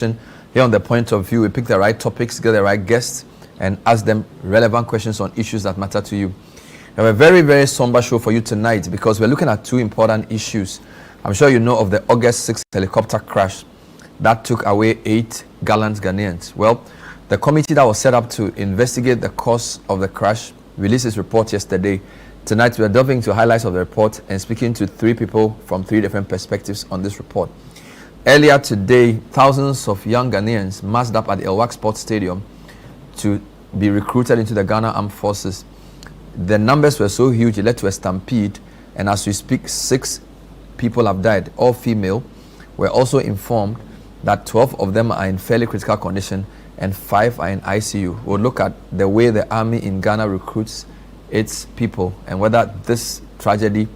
Here on The Point of View, we pick the right topics, get the right guests, and ask them relevant questions on issues that matter to you. We have a very, very somber show for you tonight because we're looking at two important issues. I'm sure you know of the August 6th helicopter crash that took away 8 gallant Ghanaians. Well, the committee that was set up to investigate the cause of the crash released its report yesterday. Tonight, we are delving into highlights of the report and speaking to 3 people from 3 different perspectives on this report. Earlier today, thousands of young Ghanaians massed up at the El-Wak Sports Stadium to be recruited into the Ghana Armed Forces. The numbers were so huge, it led to a stampede, and as we speak, 6 people have died, all female. We're also informed that 12 of them are in fairly critical condition and 5 are in ICU. We'll look at the way the army in Ghana recruits its people and whether this tragedy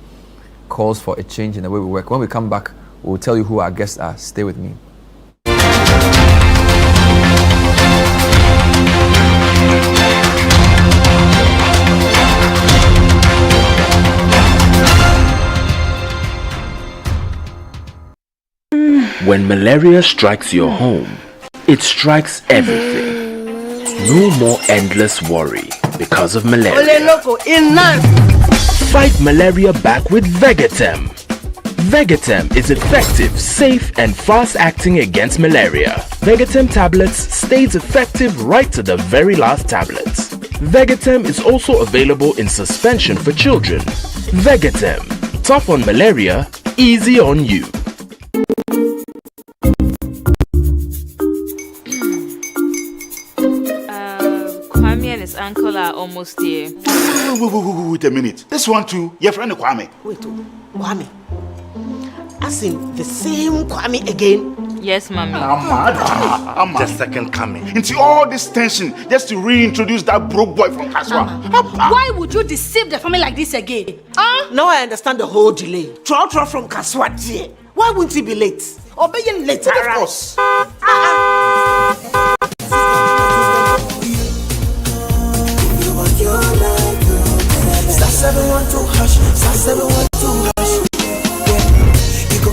calls for a change in the way we work. When we come back, we'll tell you who our guests are. Stay with me. When malaria strikes your home, it strikes everything. No more endless worry because of malaria. Fight malaria back with Vegetem. Vegetem is effective, safe, and fast-acting against malaria. Vegetem tablets stays effective right to the very last tablets. Vegetem is also available in suspension for children. Vegetem, tough on malaria, easy on you. Kwame and his uncle are almost here. Wait a minute. This one too, your friend Kwame. Wait, Kwame. As in the same Kwame again? Yes, mommy. The second coming. Into all this tension just to reintroduce that broke boy from Kaswa. Why would you deceive the family like this again? Now I understand the whole delay. Troll from Kaswa. Why wouldn't he be late? Or being late? Of course.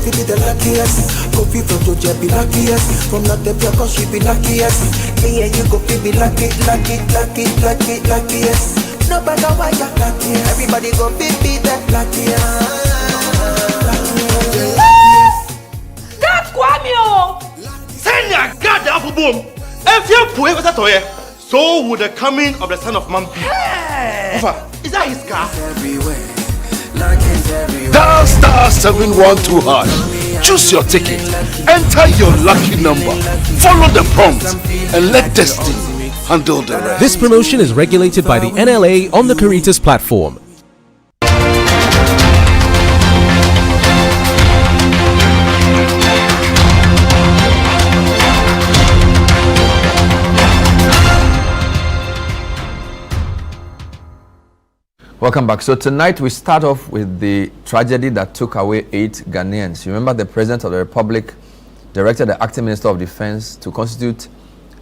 Be the luckiest, go be from Georgia, be luckiest. From not the cause she be luckiest. Me and you go be luckiest. No matter why you're luckiest. Everybody go be that luckiest. That's Kwame! Send your God up a boom. If you put it toy, so would the coming of the Son of Man be. Is that his car? Everywhere. Dial *712#. Choose your ticket. Enter your lucky number. Follow the prompts and let destiny handle the rest. This promotion is regulated by the NLA on the Caritas platform. Welcome back. So tonight we start off with the tragedy that took away 8 Ghanaians. You remember the President of the Republic directed the Acting Minister of Defense to constitute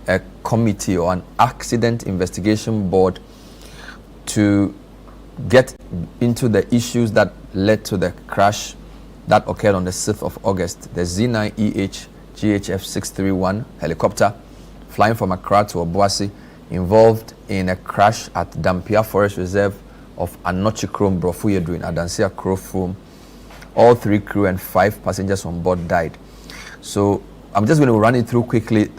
a committee or an accident investigation board to get into the issues that led to the crash that occurred on the 6th of August. The Z9EH GHF 631 helicopter flying from Accra to Obuasi involved in a crash at Dampia Forest Reserve of Anochi Chrome Brofuyedu in Adansia Krofrom. All 3 crew and 5 passengers on board died. So I'm just going to run it through quickly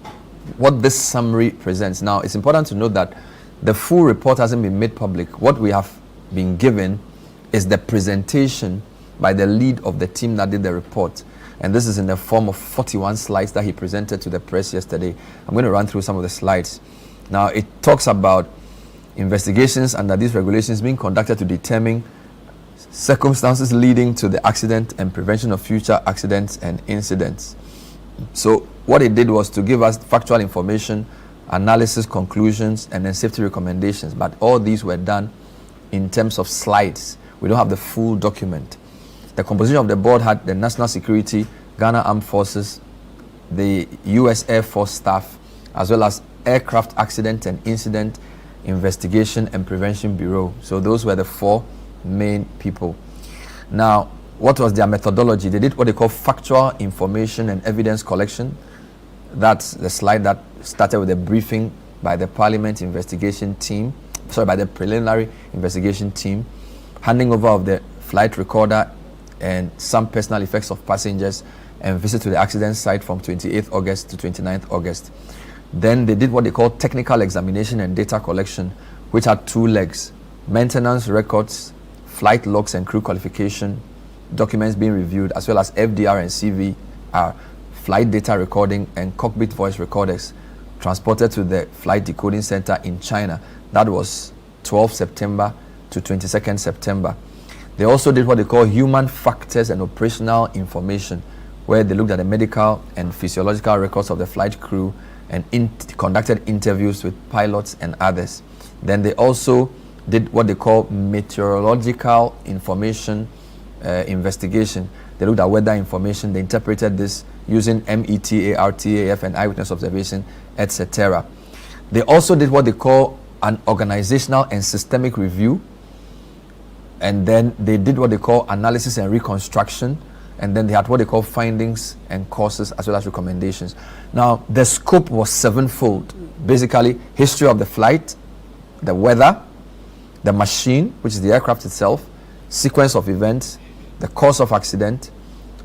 what this summary presents. Now, it's important to note that the full report hasn't been made public. What we have been given is the presentation by the lead of the team that did the report. And this is in the form of 41 slides that he presented to the press yesterday. I'm going to run through some of the slides. Now, it talks about investigations under these regulations being conducted to determine circumstances leading to the accident and prevention of future accidents and incidents. So what it did was to give us factual information, analysis, conclusions, and then safety recommendations. But all these were done in terms of slides. We don't have the full document. The composition of the board had the National Security, Ghana Armed Forces, the US Air Force staff, as well as Aircraft Accident and Incident Investigation and Prevention Bureau. So those were the 4 main people. Now, what was their methodology? They did what they call factual information and evidence collection. That's the slide that started with a briefing by the Parliament investigation team, by the preliminary investigation team, handing over of the flight recorder and some personal effects of passengers, and visit to the accident site from 28th August to 29th August. Then they did what they call technical examination and data collection, which had two legs: maintenance records, flight logs and crew qualification documents being reviewed, as well as FDR and CVR, flight data recording and cockpit voice recorders, transported to the flight decoding center in China. That was 12 September to 22nd September. They also did what they call human factors and operational information, where they looked at the medical and physiological records of the flight crew and conducted interviews with pilots and others. Then they also did what they call meteorological information investigation. They looked at weather information. They interpreted this using META, RTAF, and eyewitness observation, etc. They also did what they call an organizational and systemic review. And then they did what they call analysis and reconstruction. And then they had what they call findings and courses, as well as recommendations. Now, the scope was sevenfold. Basically, history of the flight, the weather, the machine, which is the aircraft itself, sequence of events, the cause of accident,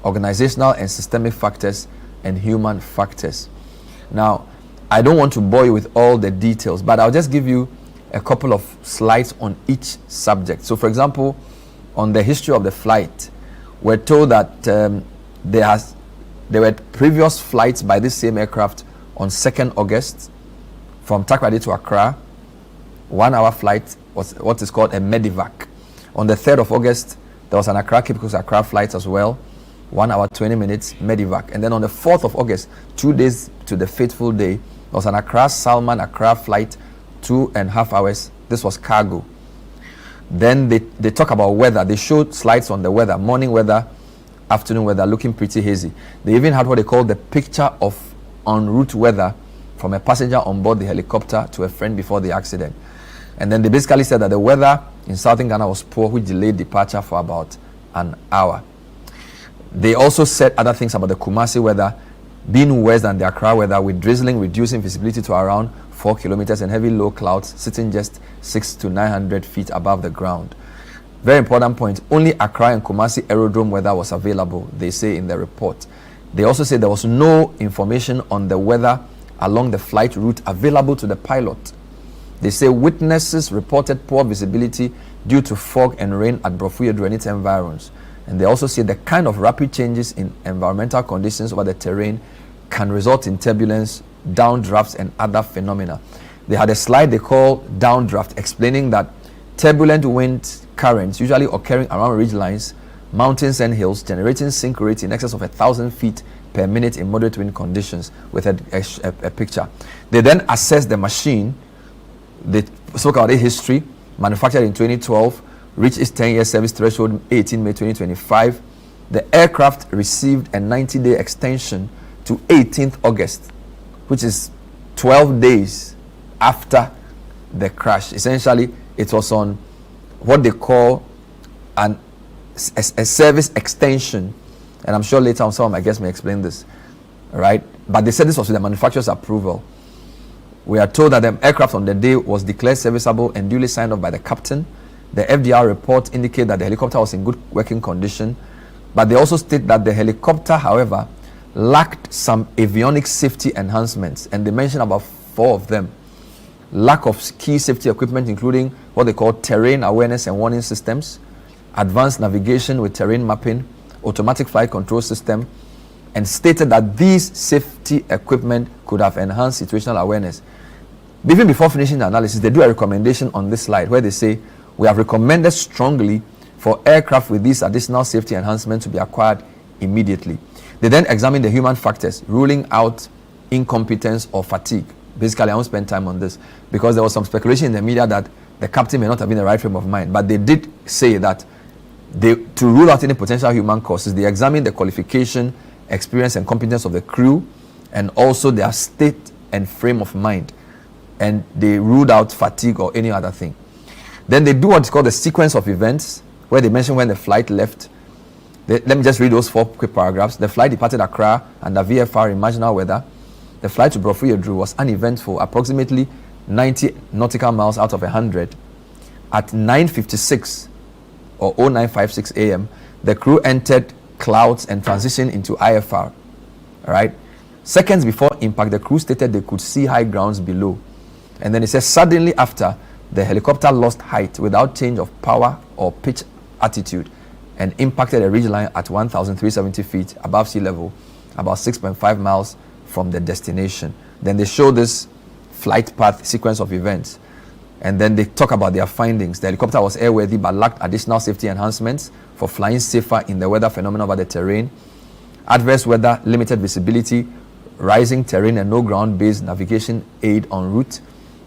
organizational and systemic factors, and human factors. Now, I don't want to bore you with all the details, but I'll just give you a couple of slides on each subject. So, for example, on the history of the flight, we're told that there were previous flights by this same aircraft on 2nd August from Takoradi to Accra. 1 hour flight was what is called a Medivac. On the 3rd of August, there was an Accra Cape Coast Accra flight as well. 1 hour, 20 minutes, Medivac. And then on the 4th of August, 2 days to the fateful day, there was an Accra Salman Accra flight, 2.5 hours. This was cargo. Then they talk about weather. They showed slides on the weather, morning weather, afternoon weather, looking pretty hazy. They even had what they call the picture of en route weather from a passenger on board the helicopter to a friend before the accident. And then they basically said that the weather in southern Ghana was poor, which delayed departure for about an hour. They also said other things about the Kumasi weather being worse than the Accra weather, with drizzling reducing visibility to around 4 kilometers and heavy low clouds sitting just 600 to 900 feet above the ground. Very important point, only Accra and Kumasi aerodrome weather was available, they say in the report. They also say there was no information on the weather along the flight route available to the pilot. They say witnesses reported poor visibility due to fog and rain at Brofuyedru and its environs. And they also say the kind of rapid changes in environmental conditions over the terrain can result in turbulence, downdrafts, and other phenomena. They had a slide they call downdraft, explaining that turbulent wind currents usually occurring around ridgelines, mountains, and hills, generating sink rates in excess of 1,000 feet per minute in moderate wind conditions, with a picture. They then assessed the machine. They spoke about its history, manufactured in 2012, reached its 10-year service threshold 18 May 2025. The aircraft received a 90-day extension to 18th August, which is 12 days after the crash. Essentially, it was on what they call a service extension, and I'm sure later on some of my guests may explain this, right? But they said this was with the manufacturer's approval. We are told that the aircraft on the day was declared serviceable and duly signed off by the captain. The FDR report indicated that the helicopter was in good working condition, but they also state that the helicopter, however, lacked some avionics safety enhancements, and they mentioned about 4 of them. Lack of key safety equipment, including what they call terrain awareness and warning systems, advanced navigation with terrain mapping, automatic flight control system, and stated that these safety equipment could have enhanced situational awareness. Even before finishing the analysis, they do a recommendation on this slide where they say, we have recommended strongly for aircraft with these additional safety enhancements to be acquired immediately. They then examined the human factors, ruling out incompetence or fatigue. Basically, I won't spend time on this because there was some speculation in the media that the captain may not have been in the right frame of mind. But they did say that to rule out any potential human causes, they examined the qualification, experience, and competence of the crew, and also their state and frame of mind. And they ruled out fatigue or any other thing. Then they do what's called the sequence of events, where they mention when the flight left. Let me just read those 4 quick paragraphs. The flight departed Accra under VFR in marginal weather. the flight to Brofuyedru was uneventful, approximately 90 nautical miles out of 100. At 9:56 or 0956 a.m., the crew entered clouds and transitioned into IFR. All right. Seconds before impact, the crew stated they could see high grounds below. And then it says, suddenly after, the helicopter lost height without change of power or pitch attitude and impacted a ridgeline at 1,370 feet above sea level, about 6.5 miles from the destination. Then they show this flight path sequence of events. And then they talk about their findings. The helicopter was airworthy but lacked additional safety enhancements for flying safer in the weather phenomena over the terrain. Adverse weather, limited visibility, rising terrain, and no ground-based navigation aid en route.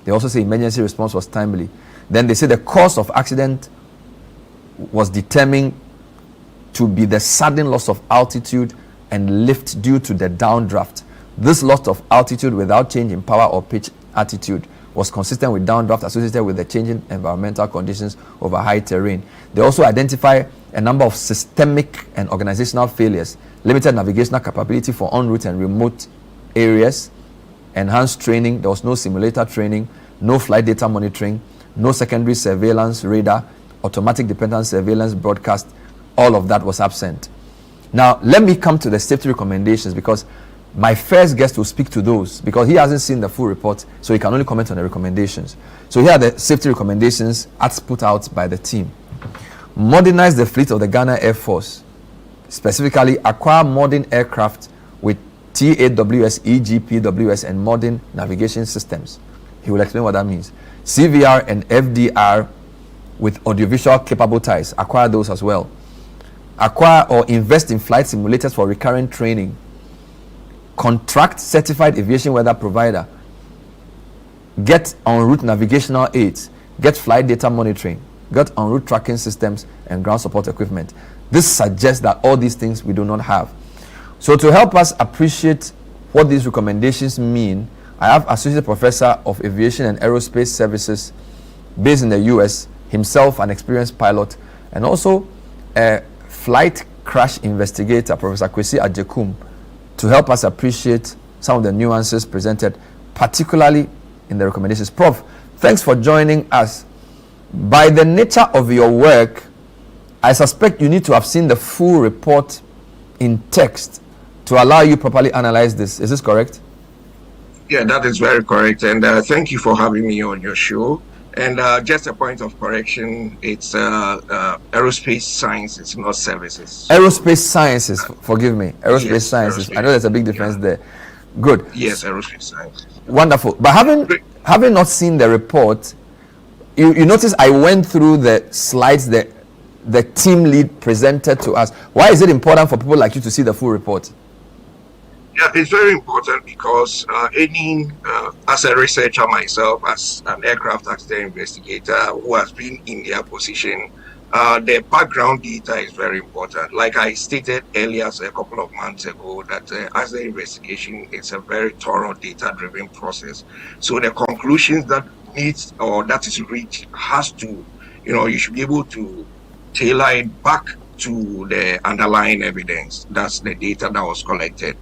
They also say emergency response was timely. Then they say the cause of accident was determined to be the sudden loss of altitude and lift due to the downdraft. This loss of altitude without change in power or pitch attitude was consistent with downdraft associated with the changing environmental conditions over high terrain. They also identify a number of systemic and organizational failures, limited navigational capability for en route and remote areas, enhanced training. There was no simulator training, no flight data monitoring, no secondary surveillance radar, automatic dependent surveillance broadcast. All of that was absent. Now, let me come to the safety recommendations, because my first guest will speak to those, because he hasn't seen the full report, so he can only comment on the recommendations. So here are the safety recommendations as put out by the team. Modernize the fleet of the Ghana Air Force, specifically acquire modern aircraft with TAWS, EGPWS, and modern navigation systems. He will explain what that means. CVR and FDR with audiovisual capable ties, acquire those as well. Acquire or invest in flight simulators for recurrent training. Contract certified aviation weather provider. Get en route navigational aids. Get flight data monitoring. Get en route tracking systems and ground support equipment. This suggests that all these things we do not have. So to help us appreciate what these recommendations mean, I have Associate Professor of Aviation and Aerospace Services based in the US, himself an experienced pilot, and also a flight crash investigator, Professor Kwesi Ajekum, to help us appreciate some of the nuances presented, particularly in the recommendations. Prof, thanks for joining us. By the nature of your work, I suspect you need to have seen the full report in text to allow you properly analyze this. Is this correct? Yeah, that is very correct. And thank you for having me on your show. And just a point of correction, it's aerospace sciences, not services. Aerospace sciences, forgive me. Aerospace sciences. Aerospace. I know there's a big difference there. Good. Yes, aerospace sciences. Wonderful. But having not seen the report, you notice I went through the slides that the team lead presented to us. Why is it important for people like you to see the full report? Yeah, it's very important because as a researcher myself, as an aircraft accident investigator who has been in their position, the background data is very important. Like I stated earlier, a couple of months ago, that as the investigation, it's a very thorough data-driven process. So the conclusions that is reached has to, you should be able to tailor it back to the underlying evidence. That's the data that was collected.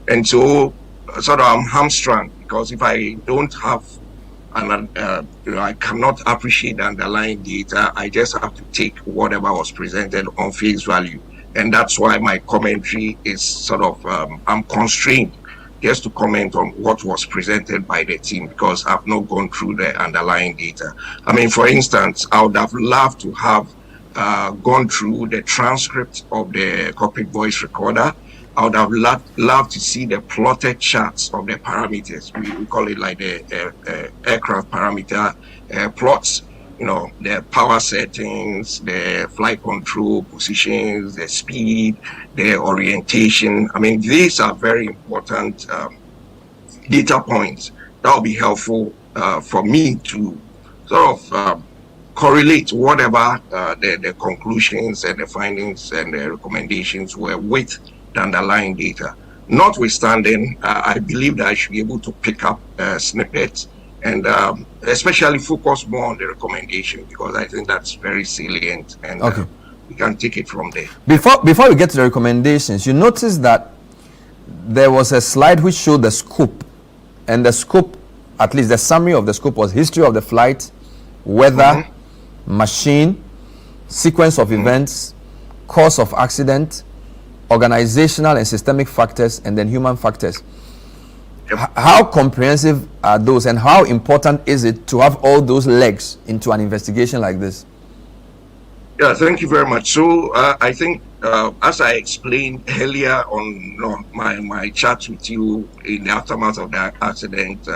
And so, sort of, I'm hamstrung because if I don't have, I cannot appreciate the underlying data. I just have to take whatever was presented on face value. And that's why my commentary is sort of, I'm constrained just to comment on what was presented by the team because I've not gone through the underlying data. I mean, for instance, I would have loved to have gone through the transcript of the cockpit voice recorder. I would have loved to see the plotted charts of the parameters. We call it like the aircraft parameter plots. The power settings, the flight control positions, the speed, the orientation. I mean, these are very important data points that will be helpful for me to sort of correlate whatever the conclusions and the findings and the recommendations were with the underlying data. Notwithstanding, I believe that I should be able to pick up snippets and especially focus more on the recommendation because I think that's very salient and we can take it from there. Before we get to the recommendations, you notice that there was a slide which showed the scope And the scope, at least the summary of the scope, was history of the flight, weather, machine, sequence of events, cause of accident, organizational and systemic factors, and then human factors. How comprehensive are those, and how important is it to have all those legs into an investigation like this? Yeah, thank you very much. So I think, as I explained earlier on my chat with you in the aftermath of that accident,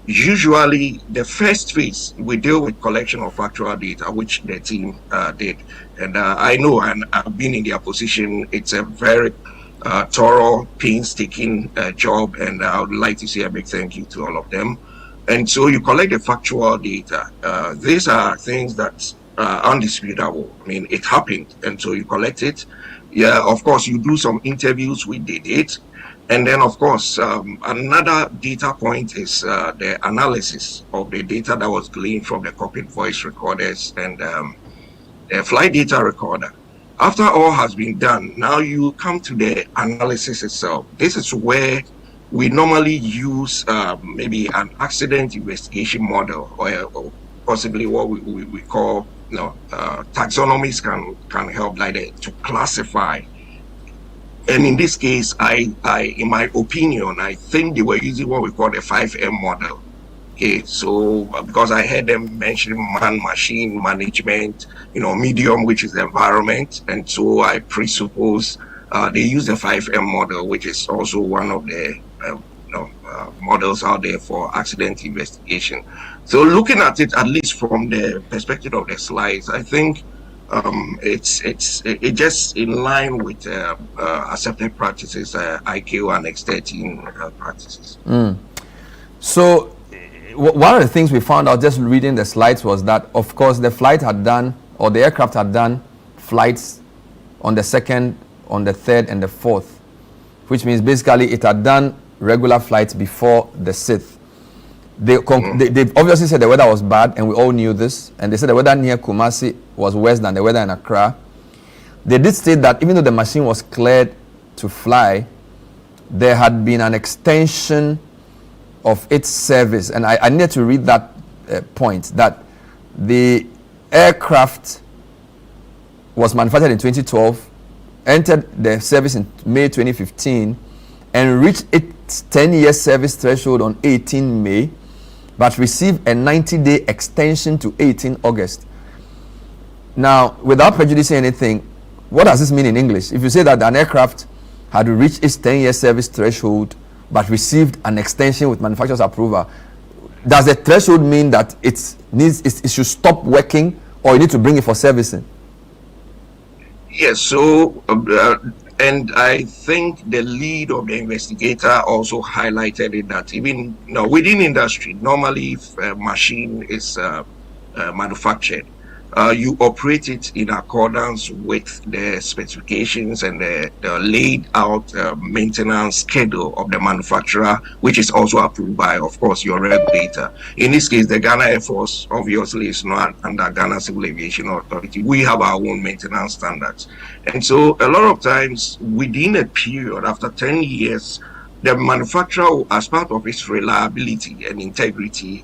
usually the first phase, we deal with collection of factual data, which the team did. And I know, and I've been in their position, it's a very thorough, painstaking job, and I would like to say a big thank you to all of them. And so you collect the factual data. These are things that are undisputable. I mean, it happened, and so you collect it. Yeah, of course, you do some interviews, we did it. And then, of course, another data point is the analysis of the data that was gleaned from the cockpit voice recorders and the flight data recorder. After all has been done, now you come to the analysis itself. This is where we normally use maybe an accident investigation model, or possibly what we call, taxonomies can help like that to classify. And in this case, I in my opinion, I think they were using what we call the 5M model. Okay, so because I heard them mention man-machine management, medium, which is the environment, and so I presuppose they use the 5M model, which is also one of the models out there for accident investigation. So looking at it, at least from the perspective of the slides, I think it's just in line with accepted practices, IQ and X13 practices. So one of the things we found out just reading the slides was that, of course, the aircraft had done flights on the 2nd, on the 3rd, and the 4th, which means basically it had done regular flights before the 6th. They obviously said the weather was bad, and we all knew this, and they said the weather near Kumasi was worse than the weather in Accra. They did state that even though the machine was cleared to fly, there had been an extension of its service, and I need to read that point, that the aircraft was manufactured in 2012, entered the service in May 2015, and reached its 10-year service threshold on 18 May, but received a 90-day extension to 18 August. Now, without prejudicing anything, what does this mean in English? If you say that an aircraft had reached its 10-year service threshold but received an extension with manufacturer's approval, does the threshold mean that it should stop working, or you need to bring it for servicing? Yes, so and I think the lead of the investigator also highlighted it that even within industry, normally if a machine is manufactured, you operate it in accordance with the specifications and the laid out maintenance schedule of the manufacturer, which is also approved by, of course, your regulator. In this case, the Ghana Air Force obviously is not under Ghana Civil Aviation Authority. We have our own maintenance standards. And so a lot of times within a period, after 10 years, the manufacturer, as part of its reliability and integrity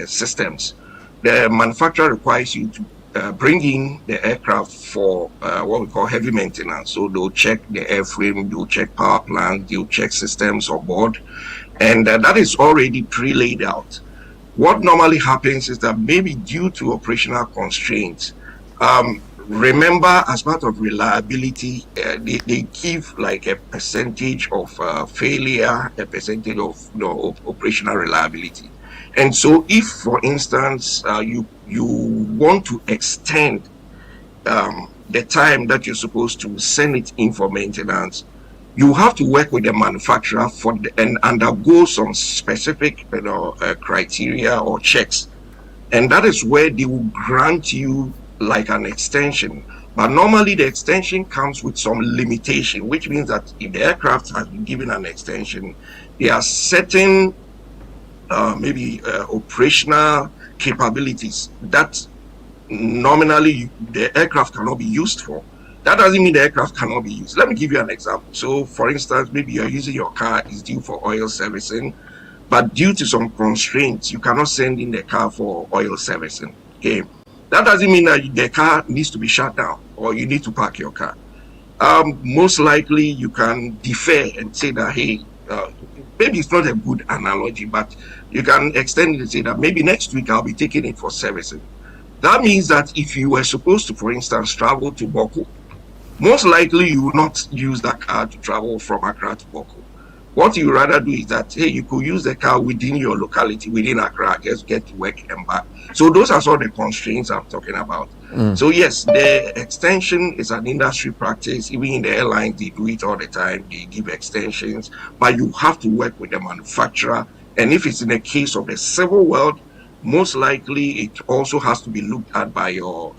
systems, the manufacturer requires you to bring in the aircraft for what we call heavy maintenance. So they'll check the airframe, they'll check power plant, they'll check systems on board, and that is already pre-laid out. What normally happens is that maybe due to operational constraints, remember, as part of reliability, they give like a percentage of failure, a percentage of operational reliability. And so if, for instance, you want to extend the time that you're supposed to send it in for maintenance, you have to work with the manufacturer and undergo some specific criteria or checks. And that is where they will grant you like an extension. But normally the extension comes with some limitation, which means that if the aircraft has been given an extension, there are certain operational capabilities that nominally the aircraft cannot be used for. that doesn't mean the aircraft cannot be used. Let me give you an example. So, for instance, maybe you're using your car, is due for oil servicing, but due to some constraints, you cannot send in the car for oil servicing. Okay, that doesn't mean that the car needs to be shut down or you need to park your car. Most likely, you can defer and say that, hey, maybe it's not a good analogy, but you can extend it and say that maybe next week I'll be taking it for servicing. That means that if you were supposed to, for instance, travel to Boko, most likely you will not use that car to travel from Accra to Boko. What you rather do is that, hey, you could use the car within your locality, within Accra, just get to work and back. So those are sort of the constraints I'm talking about. So yes, the extension is an industry practice. Even in the airlines, they do it all the time. They give extensions, but you have to work with the manufacturer. And if it's in the case of the civil world, most likely it also has to be looked at by your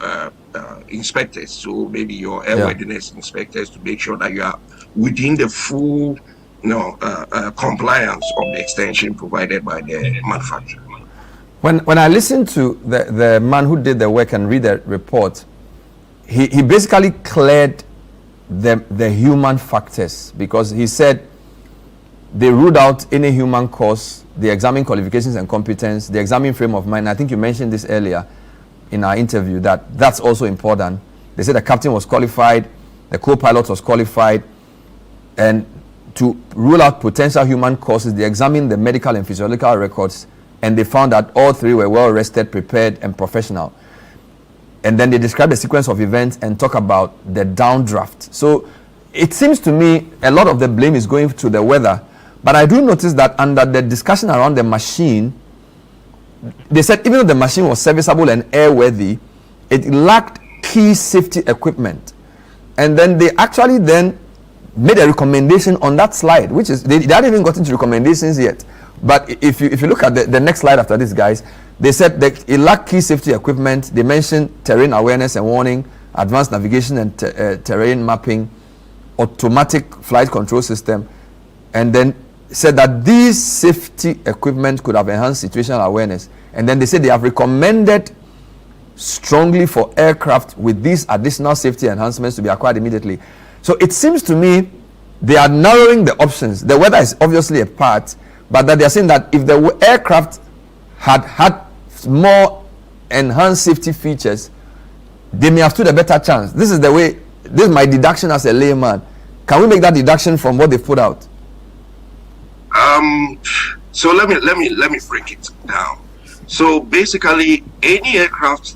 inspectors. So maybe your airworthiness inspectors to make sure that you are within the full compliance of the extension provided by the manufacturer. When I listened to the man who did the work and read the report, he basically cleared the human factors, because he said they ruled out any human cause, they examined qualifications and competence, they examined frame of mind. I think you mentioned this earlier in our interview, that's also important. They said the captain was qualified, the co-pilot was qualified, and to rule out potential human causes, they examined the medical and physiological records, and they found that all three were well rested, prepared, and professional. And then they described the sequence of events and talk about the downdraft. So it seems to me a lot of the blame is going to the weather, but I do notice that under the discussion around the machine, they said even though the machine was serviceable and airworthy, it lacked key safety equipment. And then they actually then made a recommendation on that slide, which is, they hadn't even gotten to recommendations yet. But if you look at the next slide after this, guys, they said that it lacked key safety equipment. They mentioned terrain awareness and warning, advanced navigation and terrain mapping, automatic flight control system, and then said that these safety equipment could have enhanced situational awareness. And then they said they have recommended strongly for aircraft with these additional safety enhancements to be acquired immediately. So it seems to me they are narrowing the options. The weather is obviously a part, but that they are saying that if the aircraft had more enhanced safety features, they may have stood a better chance. This is the way, this is my deduction as a layman. Can we make that deduction from what they put out? So let me break it down. So basically, any aircraft,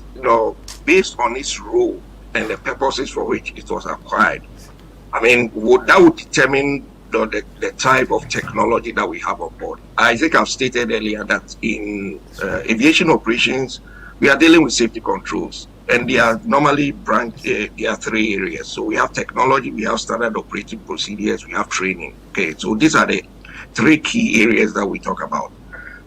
based on its role and the purposes for which it was acquired, I mean, that would determine the type of technology that we have on board. I think I've stated earlier that in aviation operations, we are dealing with safety controls, and they are normally branched. There are three areas. So we have technology, we have standard operating procedures, we have training. Okay, so these are the three key areas that we talk about.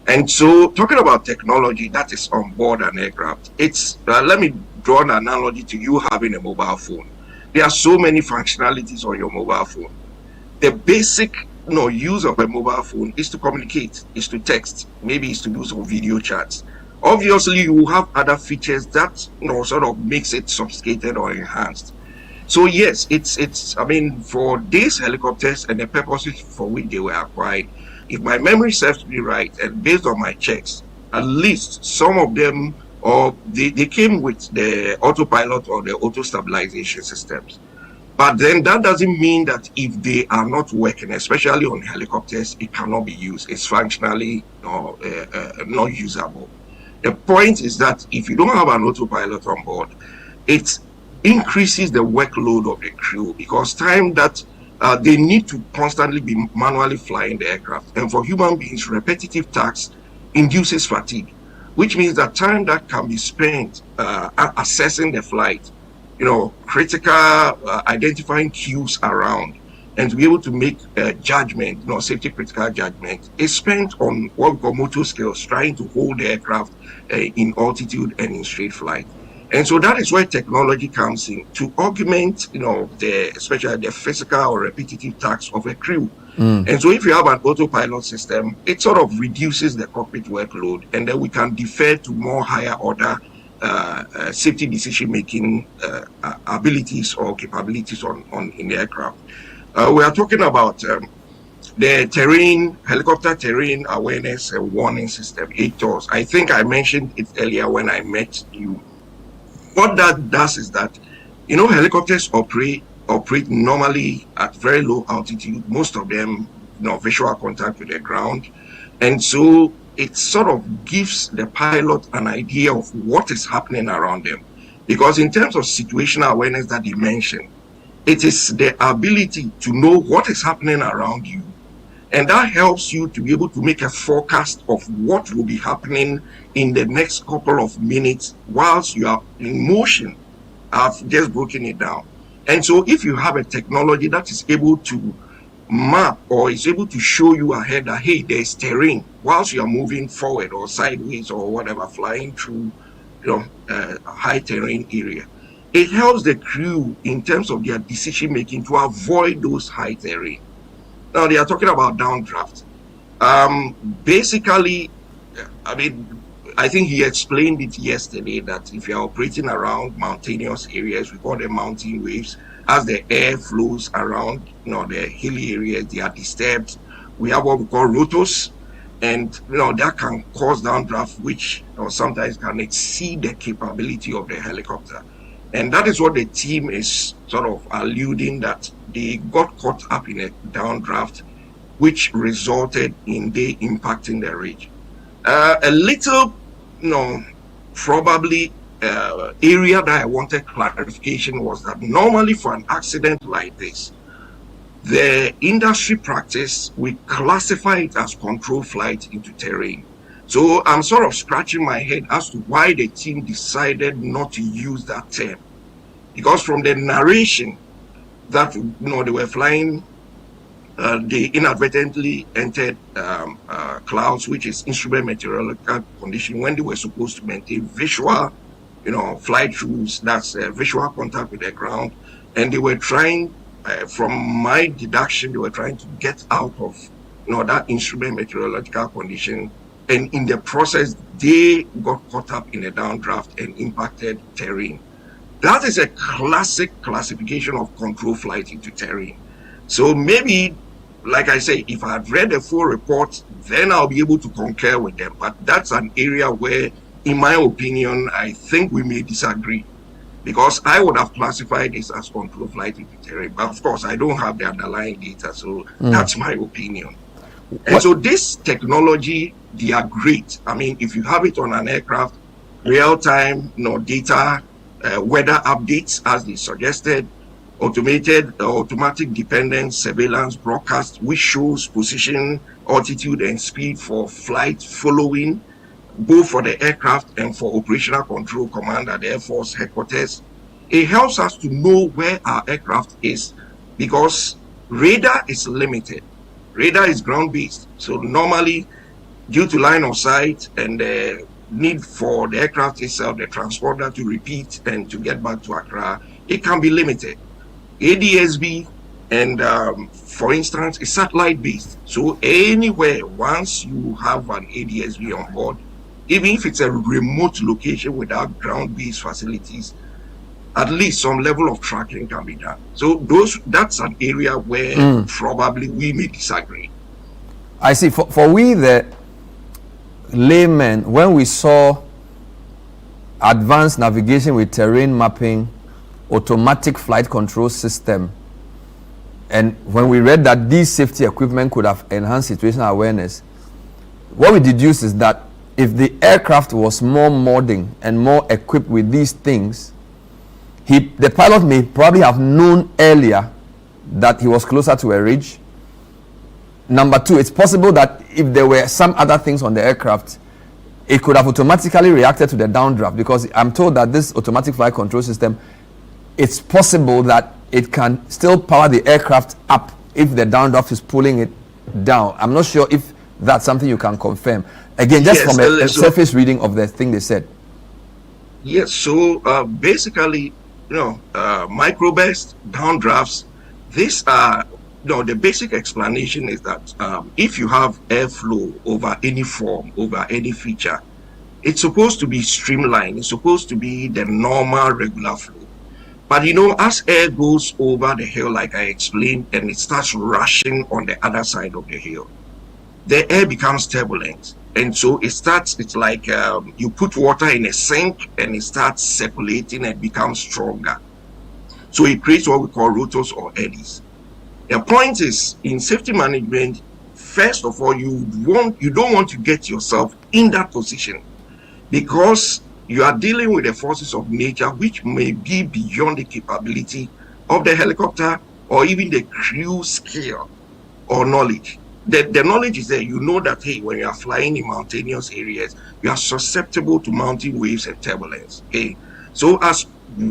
And so, talking about technology that is on board an aircraft, it's let me draw an analogy to you having a mobile phone. There are so many functionalities on your mobile phone. The basic use of a mobile phone is to communicate, is to text, maybe is to do some video chats. Obviously, you will have other features that sort of makes it sophisticated or enhanced. So yes, it's I mean, for these helicopters and the purposes for which they were acquired, if my memory serves me right, and based on my checks, at least some of them, or they came with the autopilot or the auto stabilization systems. But then that doesn't mean that if they are not working, especially on helicopters, it cannot be used. It's functionally not usable. The point is that if you don't have an autopilot on board, it increases the workload of the crew, because time that they need to constantly be manually flying the aircraft. And for human beings, repetitive tasks induces fatigue, which means that time that can be spent assessing the flight, critical identifying cues around, and to be able to make a judgment, safety critical judgment, is spent on what we call motor skills, trying to hold the aircraft in altitude and in straight flight. And so that is where technology comes in to augment, especially the physical or repetitive tasks of a crew. And so if you have an autopilot system, it sort of reduces the cockpit workload, and then we can defer to more higher order safety decision-making abilities or capabilities in the aircraft. We are talking about the helicopter terrain awareness and warning system, ATOS. I think I mentioned it earlier when I met you. What that does is that, helicopters operate normally at very low altitude, most of them, visual contact with the ground. And so it sort of gives the pilot an idea of what is happening around them. Because in terms of situational awareness that you mentioned, it is the ability to know what is happening around you. And that helps you to be able to make a forecast of what will be happening in the next couple of minutes whilst you are in motion. I've just broken it down. And so if you have a technology that is able to map or is able to show you ahead that, hey, there's terrain whilst you are moving forward or sideways or whatever, flying through a high terrain area, it helps the crew in terms of their decision making to avoid those high terrain. Now they are talking about downdraft. Basically, I think he explained it yesterday that if you are operating around mountainous areas, we call them mountain waves, as the air flows around, the hilly areas, they are disturbed. We have what we call rotors, and that can cause downdraft, which sometimes can exceed the capability of the helicopter. And that is what the team is sort of alluding, that they got caught up in a downdraft, which resulted in they impacting the ridge. A little, probably area that I wanted clarification was that normally for an accident like this, the industry practice, we classify it as control flight into terrain. So I'm sort of scratching my head as to why the team decided not to use that term. Because from the narration that, they were flying, they inadvertently entered clouds, which is instrument meteorological condition, when they were supposed to maintain visual, flight throughs, that's visual contact with the ground. And they were trying, from my deduction, they were trying to get out of, that instrument meteorological condition. And in the process, they got caught up in a downdraft and impacted terrain. That is a classic classification of control flight into terrain. So maybe, like I say, if I had read the full report, then I'll be able to concur with them. But that's an area where, in my opinion, I think we may disagree. Because I would have classified this as control flight into terrain. But of course, I don't have the underlying data, so that's my opinion. And so this technology, they are great. If you have it on an aircraft, real-time, data, weather updates, as they suggested, automatic dependent surveillance broadcast, which shows position, altitude, and speed for flight following, both for the aircraft and for operational control command at the Air Force headquarters. It helps us to know where our aircraft is, because radar is limited. Radar is ground-based. So normally, due to line of sight and the need for the aircraft itself, the transponder to repeat and to get back to Accra, it can be limited. ADSB and for instance, is satellite-based. So anywhere, once you have an ADSB on board, even if it's a remote location without ground-based facilities, at least some level of tracking can be done. So that's an area where probably we may disagree. I see. For we, the laymen, when we saw advanced navigation with terrain mapping, automatic flight control system, and when we read that these safety equipment could have enhanced situational awareness, what we deduced is that if the aircraft was more modern and more equipped with these things, the pilot may probably have known earlier that he was closer to a ridge. Number two, it's possible that if there were some other things on the aircraft, it could have automatically reacted to the downdraft, because I'm told that this automatic flight control system, it's possible that it can still power the aircraft up if the downdraft is pulling it down. I'm not sure if that's something you can confirm. Again, just from a surface reading of the thing they said. Yes, so basically, microburst, downdrafts, these are, the basic explanation is that if you have airflow over any form, over any feature, it's supposed to be streamlined. It's supposed to be the normal, regular flow. But you know, as air goes over the hill, like I explained, and it starts rushing on the other side of the hill, the air becomes turbulent. And so it's like you put water in a sink and it starts circulating and becomes stronger. So it creates what we call rotors or eddies. The point is, in safety management, first of all, you don't want to get yourself in that position, because you are dealing with the forces of nature which may be beyond the capability of the helicopter or even the crew skill or knowledge. The knowledge is there. You know that, hey, when you are flying in mountainous areas, you are susceptible to mountain waves and turbulence. Okay, so as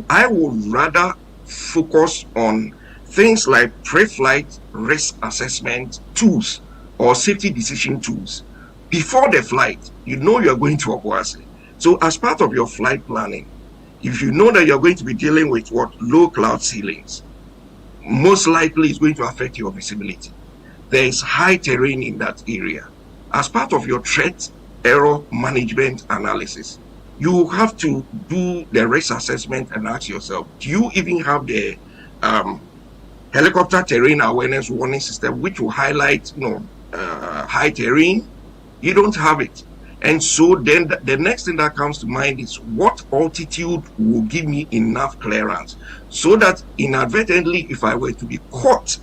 I would rather focus on things like pre-flight risk assessment tools or safety decision tools. Before the flight, you know you are going to Obuasi. So as part of your flight planning, if you know that you're going to be dealing with low cloud ceilings, most likely it's going to affect your visibility. There is high terrain in that area. As part of your threat error management analysis, you have to do the risk assessment and ask yourself, do you even have the helicopter terrain awareness warning system which will highlight high terrain? You don't have it. And so then the next thing that comes to mind is, what altitude will give me enough clearance so that inadvertently, if I were to be caught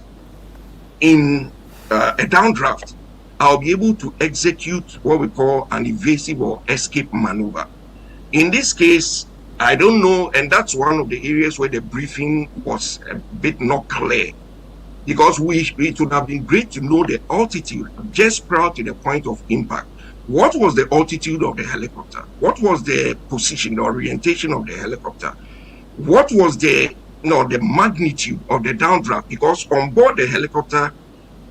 in a downdraft, I'll be able to execute what we call an evasive or escape maneuver. In this case, I don't know, and that's one of the areas where the briefing was a bit not clear, because it would have been great to know the altitude just prior to the point of impact. What was the altitude of the helicopter? What was the position, the orientation of the helicopter? What was the magnitude of the downdraft? Because on board the helicopter,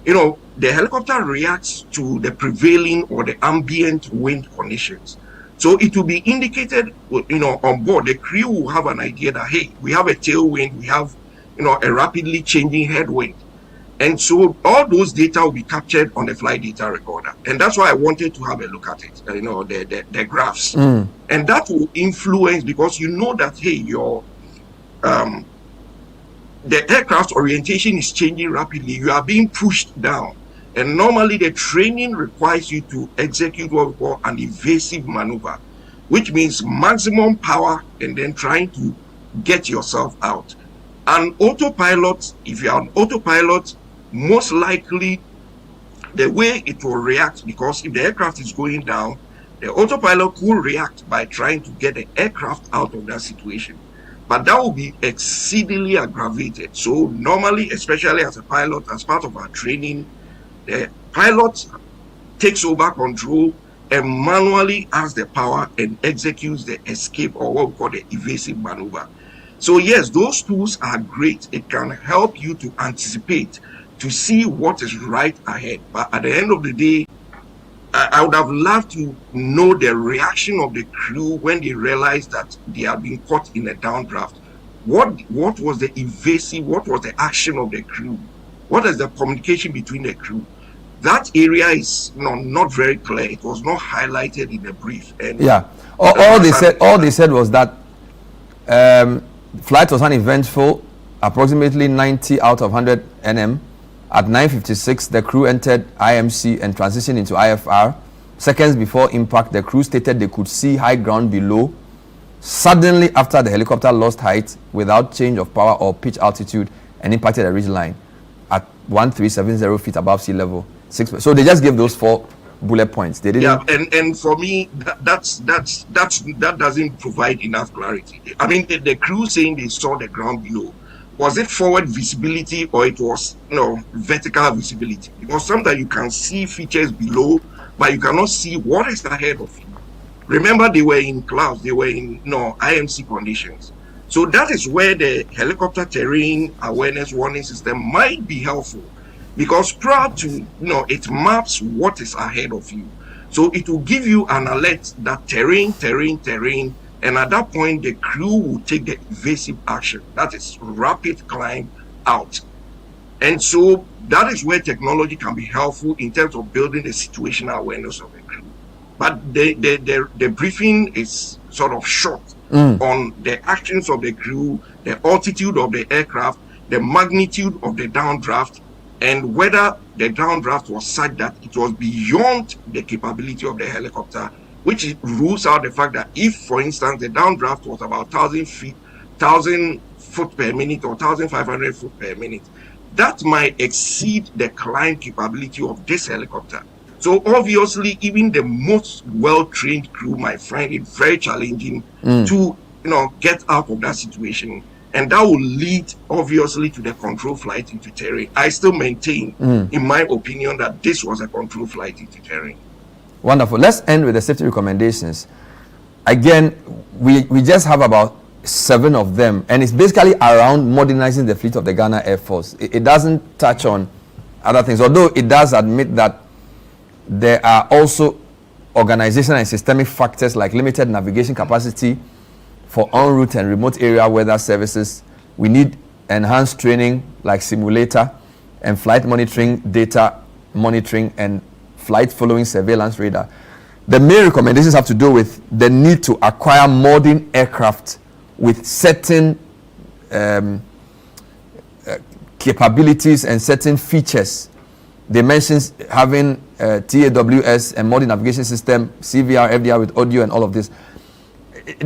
the helicopter reacts to the prevailing or the ambient wind conditions. So it will be indicated, on board. The crew will have an idea that, hey, we have a tailwind, we have, a rapidly changing headwind. And so all those data will be captured on the flight data recorder. And that's why I wanted to have a look at it, the graphs. And that will influence, because you know that, hey, the aircraft orientation is changing rapidly. You are being pushed down. And normally the training requires you to execute what we call an evasive maneuver, which means maximum power and then trying to get yourself out. An autopilot, if you are an autopilot, most likely the way it will react, because if the aircraft is going down, the autopilot will react by trying to get the aircraft out of that situation. But that will be exceedingly aggravated. So normally, especially as a pilot, as part of our training, the pilot takes over control and manually adds the power and executes the escape, or what we call the evasive maneuver. So yes, those tools are great. It can help you to anticipate, to see what is right ahead. But at the end of the day, I would have loved to know the reaction of the crew when they realized that they are being caught in a downdraft. What was the evasive? What was the action of the crew? What is the communication between the crew? That area is not very clear. It was not highlighted in the brief. And yeah, all they said was that flight was uneventful, approximately 90 out of 100 nm. At 9:56, the crew entered IMC and transitioned into IFR. Seconds before impact, the crew stated they could see high ground below. Suddenly, after the helicopter lost height without change of power or pitch altitude and impacted a ridge line at 1370 feet above sea level. So they just gave those 4 bullet points. They didn't. Yeah, and for me, that doesn't provide enough clarity. I mean, the crew saying they saw the ground below. Was it forward visibility or it was vertical visibility? Because sometimes you can see features below, but you cannot see what is ahead of you. Remember, they were in clouds, they were in IMC conditions. So that is where the helicopter terrain awareness warning system might be helpful, because prior to it maps what is ahead of you. So it will give you an alert that terrain. And at that point, the crew will take the evasive action. That is rapid climb out. And so that is where technology can be helpful in terms of building the situational awareness of the crew. but the briefing is sort of short on the actions of the crew, the altitude of the aircraft, the magnitude of the downdraft, and whether the downdraft was such that it was beyond the capability of the helicopter, which rules out the fact that if, for instance, the downdraft was about 1,000 foot per minute or 1,500 foot per minute, that might exceed the climb capability of this helicopter. So obviously, even the most well-trained crew might find it very challenging to, get out of that situation. And that will lead, obviously, to the control flight into terrain. I still maintain, in my opinion, that this was a control flight into terrain. Wonderful. Let's end with the safety recommendations. Again, we just have about 7 of them, and it's basically around modernizing the fleet of the Ghana Air Force. It doesn't touch on other things, although it does admit that there are also organizational and systemic factors like limited navigation capacity for en route and remote area weather services. We need enhanced training like simulator and flight monitoring, data monitoring, and flight following surveillance radar. The main recommendations have to do with the need to acquire modern aircraft with certain capabilities and certain features. They mentioned having TAWS and modern navigation system, CVR, FDR with audio and all of this.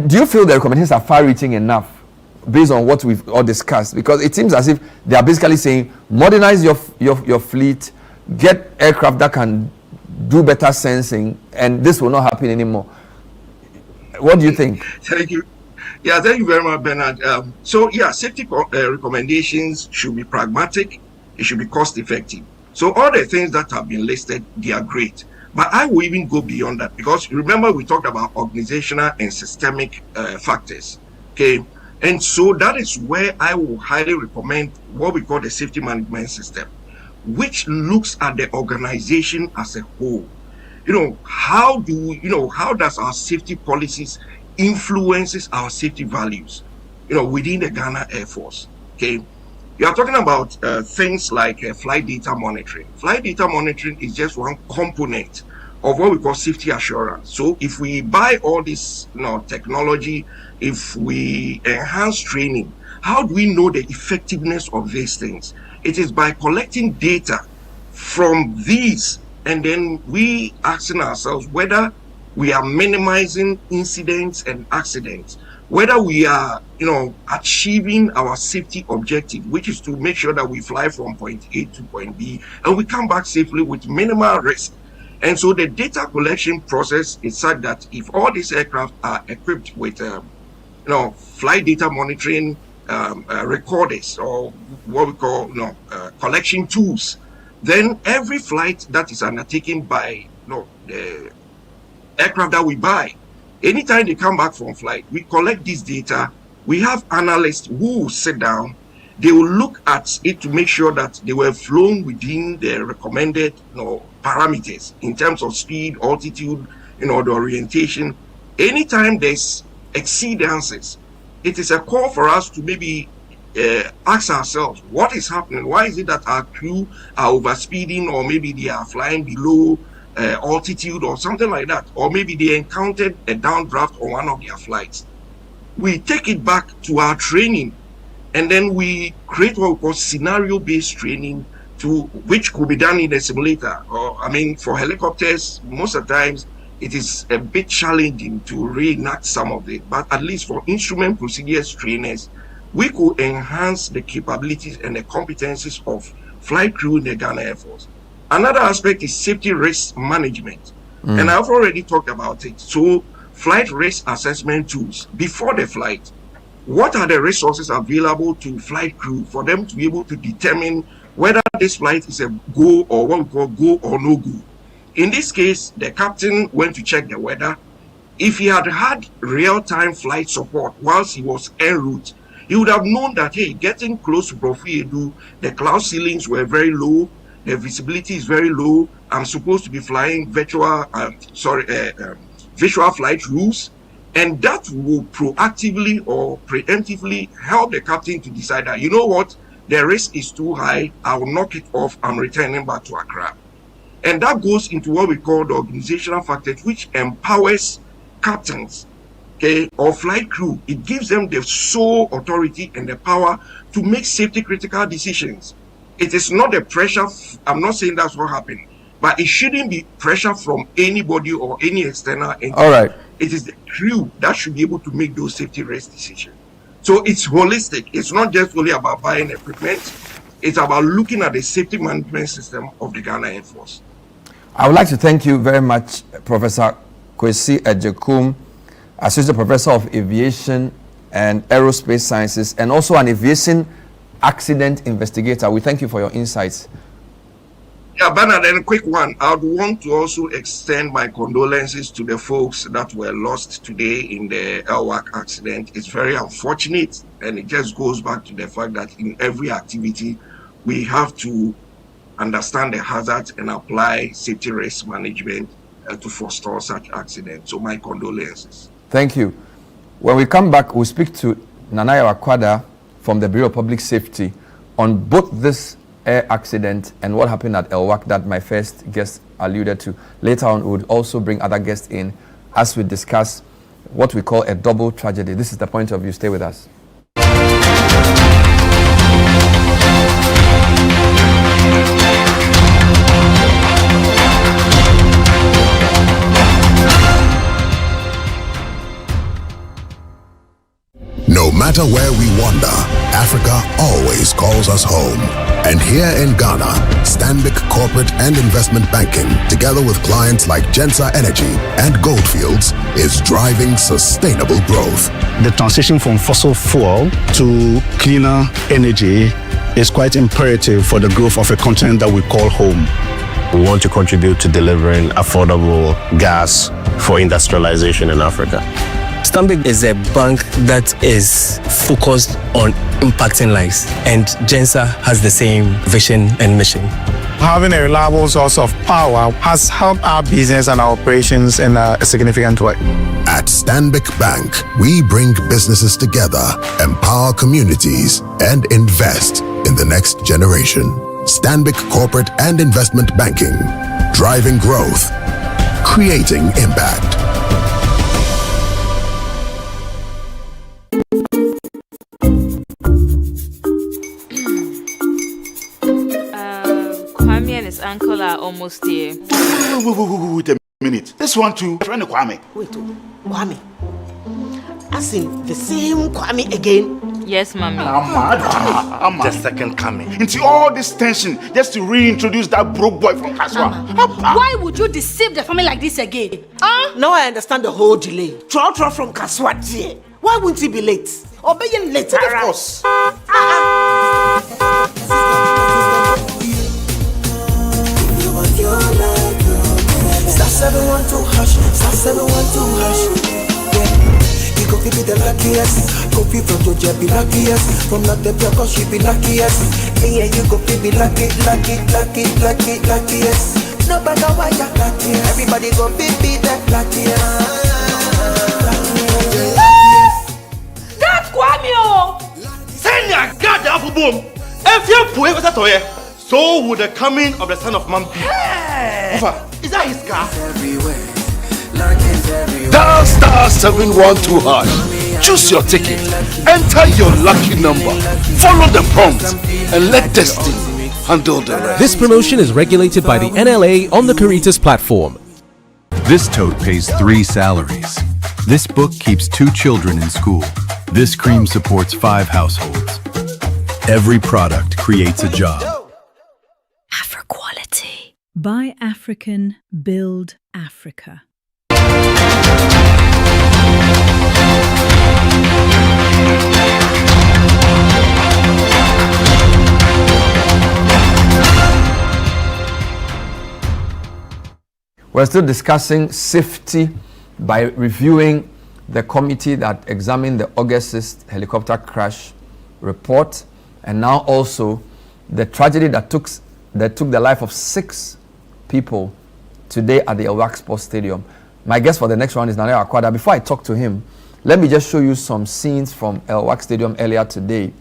Do you feel the recommendations are far-reaching enough based on what we've all discussed? Because it seems as if they are basically saying modernize your fleet, get aircraft that can do better sensing, and this will not happen anymore. What do you think? Thank you. Yeah, thank you very much, Bernard. Safety recommendations should be pragmatic. It should be cost-effective. So all the things that have been listed, they are great. But I will even go beyond that, because remember we talked about organizational and systemic factors. Okay, and so that is where I will highly recommend what we call the safety management system, which looks at the organization as a whole. How does our safety policies influences our safety values, within the Ghana Air Force? Okay, you are talking about things like flight data monitoring. Flight data monitoring is just one component of what we call safety assurance. So if we buy all this technology, if we enhance training, how do we know the effectiveness of these things? It is by collecting data from these, and then we asking ourselves whether we are minimizing incidents and accidents, whether we are, achieving our safety objective, which is to make sure that we fly from point A to point B, and we come back safely with minimal risk. And so the data collection process is such that if all these aircraft are equipped with, flight data monitoring recorders, or what we call, collection tools, then every flight that is undertaken by, the aircraft that we buy, anytime they come back from flight, we collect this data. We have analysts who will sit down. They will look at it to make sure that they were flown within the recommended parameters in terms of speed, altitude, the orientation. Anytime there's exceedances, it is a call for us to maybe ask ourselves, what is happening? Why is it that our crew are overspeeding, or maybe they are flying below altitude or something like that, or maybe they encountered a downdraft on one of their flights? We take it back to our training, and then we create what we call scenario-based training, which could be done in a simulator. For helicopters, most of the times it is a bit challenging to reenact some of it, but at least for instrument procedures trainers, we could enhance the capabilities and the competencies of flight crew in the Ghana Air Force. Another aspect is safety risk management, and I've already talked about it. So flight risk assessment tools before the flight. What are the resources available to flight crew for them to be able to determine whether this flight is a go, or what we call go or no go? In this case, the captain went to check the weather. If he had had real-time flight support whilst he was en route, he would have known that, hey, getting close to Profi, the cloud ceilings were very low, the visibility is very low. I'm supposed to be flying visual flight rules, and that will proactively or preemptively help the captain to decide that, the risk is too high, I will knock it off, I'm returning back to Accra. And that goes into what we call the organizational factors, which empowers captains, okay, or flight crew. It gives them the sole authority and the power to make safety critical decisions. It is not the pressure, I'm not saying that's what happened, but it shouldn't be pressure from anybody or any external entity. All right. It is the crew that should be able to make those safety risk decisions. So it's holistic. It's not just only about buying equipment. It's about looking at the safety management system of the Ghana Air Force. I would like to thank you very much, Professor Kwesi Ejekum, Associate Professor of Aviation and Aerospace Sciences, and also an aviation accident investigator. We thank you for your insights. Yeah, Bernard, and a quick one. I would want to also extend my condolences to the folks that were lost today in the El-Wak accident. It's very unfortunate, and it just goes back to the fact that in every activity, we have to understand the hazards and apply safety risk management to forestall such accidents. So my condolences. Thank you. When we come back, we'll speak to Nanaya Wakwada from the Bureau of Public Safety on both this air accident and what happened at El-Wak that my first guest alluded to. Later on, we would also bring other guests in as we discuss what we call a double tragedy. This is the point of view. Stay with us. No matter where we wander, Africa always calls us home. And here in Ghana, Stanbic Corporate and Investment Banking, together with clients like Gensa Energy and Goldfields, is driving sustainable growth. The transition from fossil fuel to cleaner energy is quite imperative for the growth of a continent that we call home. We want to contribute to delivering affordable gas for industrialization in Africa. Stanbic is a bank that is focused on impacting lives, and Gensa has the same vision and mission. Having a reliable source of power has helped our business and our operations in a significant way. At Stanbic Bank, we bring businesses together, empower communities, and invest in the next generation. Stanbic Corporate and Investment Banking, driving growth, creating impact. Uncle are almost here. Wait a minute. This one too, friend Kwame. Wait, Kwame. As in the same Kwame again? Yes, mommy. I'm the second coming. Into all this tension just to reintroduce that broke boy from Kaswa. Why would you deceive the family like this again? Now I understand the whole delay. Trotro from Kaswa. Why wouldn't he be late? Obey him later. Of course. Star 712 hash, star 712 hash. Yeah, you go be the luckiest. Coffee from Georgia be luckiest. From Natepia, cause she be luckiest. Yeah, you go be luckiest. No matter why you're luckiest. Everybody go be the luckiest. That's Kwame! Send your God the apple boom. If you put it at all, so would the coming of the Son of Man be. Hey! Is that his car? Dial star 712 hash. Choose your ticket. Enter your lucky number. Follow the prompts and let destiny handle the rest. This promotion is regulated by the NLA on the Caritas platform. This tote pays 3 salaries. This book keeps 2 children in school. This cream supports 5 households. Every product creates a job. Afro-quality. Buy African, build Africa. We're still discussing safety by reviewing the committee that examined the August 6th helicopter crash report, and now also the tragedy that took the life of 6 people today at the El-Wak Sports Stadium. My guest for the next round is Nanaya Wakwada. Before I talk to him, let me just show you some scenes from El-Wak Stadium earlier today,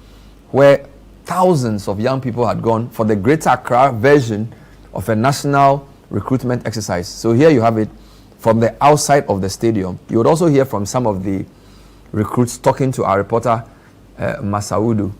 where thousands of young people had gone for the Greater Accra version of a national recruitment exercise. So here you have it from the outside of the stadium. You would also hear from some of the recruits talking to our reporter, Masaudu.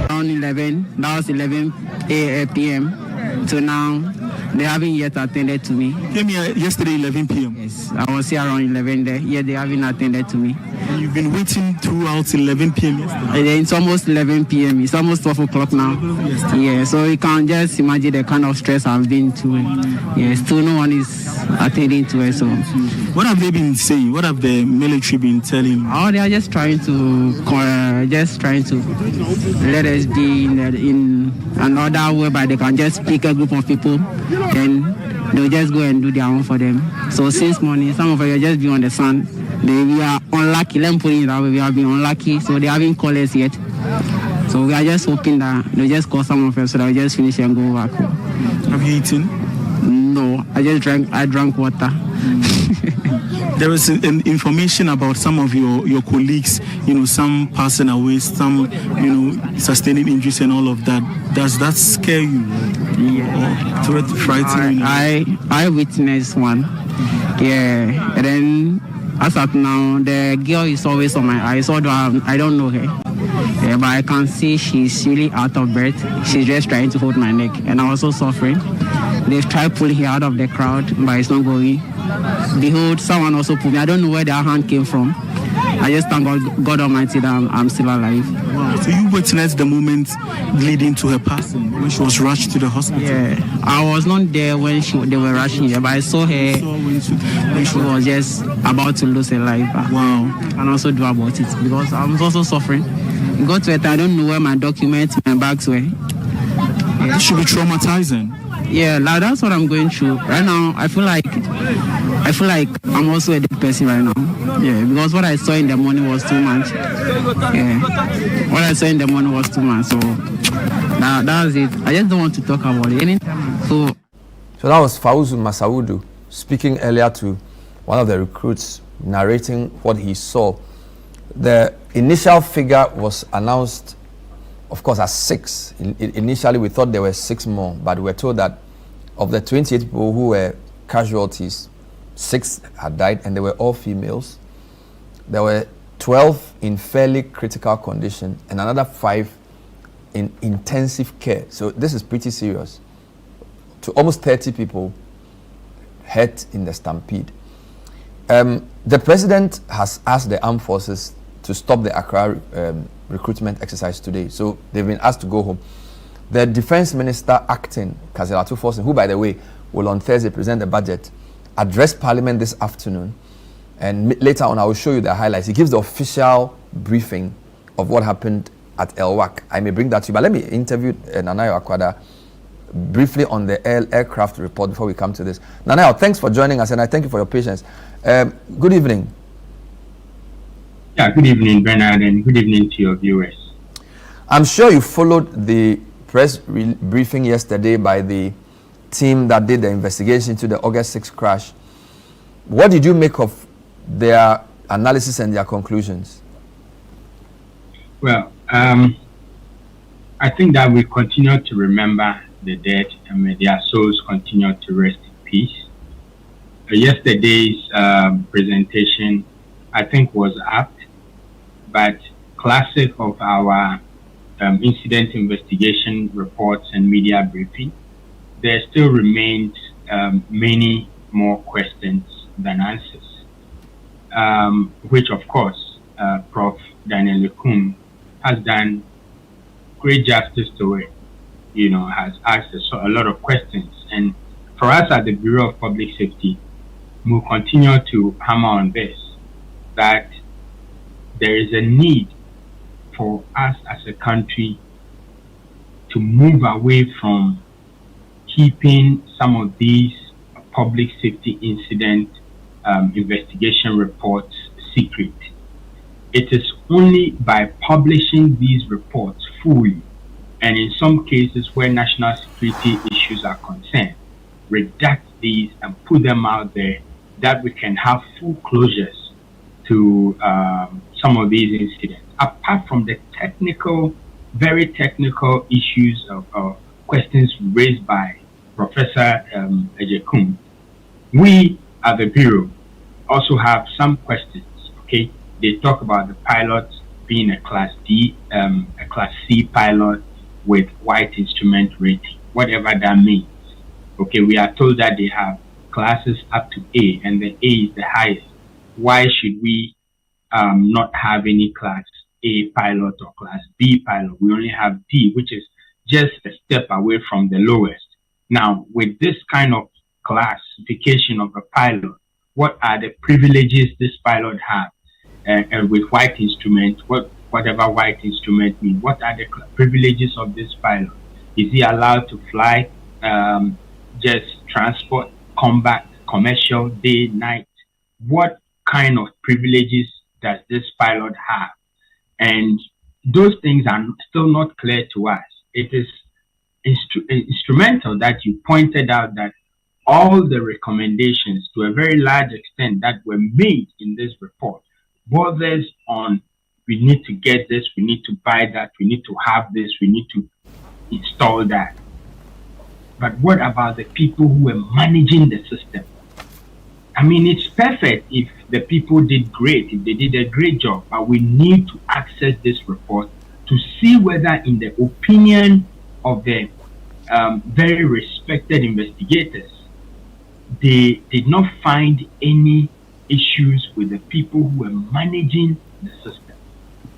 Around 11, that was 11 p.m. So now they haven't yet attended to me. Came here yesterday 11 p.m. Yes, I was here around 11 there. Yeah, they haven't attended to me. And you've been waiting throughout 11 p.m. yesterday? It's almost 11 p.m. It's almost 12 o'clock now. Yeah, so you can just imagine the kind of stress I've been through. Yeah, still no one is attending to it. So, what have they been saying? What have the military been telling you? Oh, they are just trying to let us be in another whereby they can just pick a group of people, then they'll just go and do their own for them. So since morning, some of us will just be on the sun. We are unlucky. Let me put it that way. We have been unlucky, so they haven't called us yet. So we are just hoping that they'll just call some of us so that we just finish and go back home. Have you eaten? No, I drank water. There is information about some of your colleagues, some passing away, some, sustaining injuries and all of that. Does that scare you? Yeah. Or frighten you? I witnessed one. Yeah. And then, as of now, the girl is always on my eyes, although I don't know her. Yeah, but I can see she's really out of breath. She's just trying to hold my neck, and I'm also suffering. They've tried pulling her out of the crowd, but it's not going. Behold, someone also pulled me. I don't know where their hand came from. I just thank God Almighty that I'm still alive. Wow. So you witnessed the moment leading to her passing when she was rushed to the hospital? Yeah, I was not there when they were rushing her, but I saw her when she was just about to lose her life. Wow. And also do about it because I was also suffering. It got to a time I don't know where my documents, my bags were. Yeah. It should be traumatizing. Yeah, like that's what I'm going through right now. I feel like I'm also a dead person right now. Yeah, because what I saw in the morning was too much. Yeah, what I saw in the morning was too much. So that was it. I just don't want to talk about it anytime. So that was Fauzu Masaudu speaking earlier to one of the recruits, narrating what he saw. The initial figure was announced, of course, as 6. Initially, we thought there were 6 more, but we were told that of the 28 people who were casualties, 6 had died, and they were all females. There were 12 in fairly critical condition, and another 5 in intensive care. So this is pretty serious. To almost 30 people hurt in the stampede. The president has asked the armed forces to stop the Accra recruitment exercise today. So they've been asked to go home. The defense minister acting, Kazelatu Forsen, who by the way will on Thursday present the budget, addressed parliament this afternoon. And later on I will show you the highlights. He gives the official briefing of what happened at El-Wak. I may bring that to you, but let me interview Nanayo Akwada briefly on the aircraft report before we come to this. Nanayo, thanks for joining us and I thank you for your patience. Good evening. Yeah, good evening, Bernard, and good evening to your viewers. I'm sure you followed the press briefing yesterday by the team that did the investigation into the August 6 crash. What did you make of their analysis and their conclusions? Well, I think that we continue to remember the dead and may their souls continue to rest in peace. Yesterday's presentation, I think, was apt, but classic of our incident investigation reports and media briefing, there still remains many more questions than answers, which of course Prof. Daniel Lekum has done great justice to it, has asked a lot of questions. And for us at the Bureau of Public Safety, we'll continue to hammer on this, that there is a need for us as a country to move away from keeping some of these public safety incident investigation reports secret. It is only by publishing these reports fully, and in some cases where national security issues are concerned, redact these and put them out there, that we can have full closures to some of these incidents. Apart from the technical, very technical issues of questions raised by Professor Ejekum, we at the Bureau also have some questions. Okay, they talk about the pilot being a Class D, a Class C pilot with white instrument rating, whatever that means. Okay, we are told that they have classes up to A, and the A is the highest. Why should we not have any Class A pilot or Class B pilot? We only have D, which is just a step away from the lowest. Now, with this kind of classification of a pilot, what are the privileges this pilot have? And with white instrument, whatever white instrument means, what are the privileges of this pilot? Is he allowed to fly just transport, combat, commercial, day, night? What kind of privileges does this pilot have? And those things are still not clear to us. It is instrumental that you pointed out that all the recommendations, to a very large extent, that were made in this report borders on, we need to get this, we need to buy that, we need to have this, we need to install that. But what about the people who were managing the system? I mean, it's perfect if the people did great, if they did a great job, but we need to access this report to see whether, in the opinion of the very respected investigators, they did not find any issues with the people who were managing the system.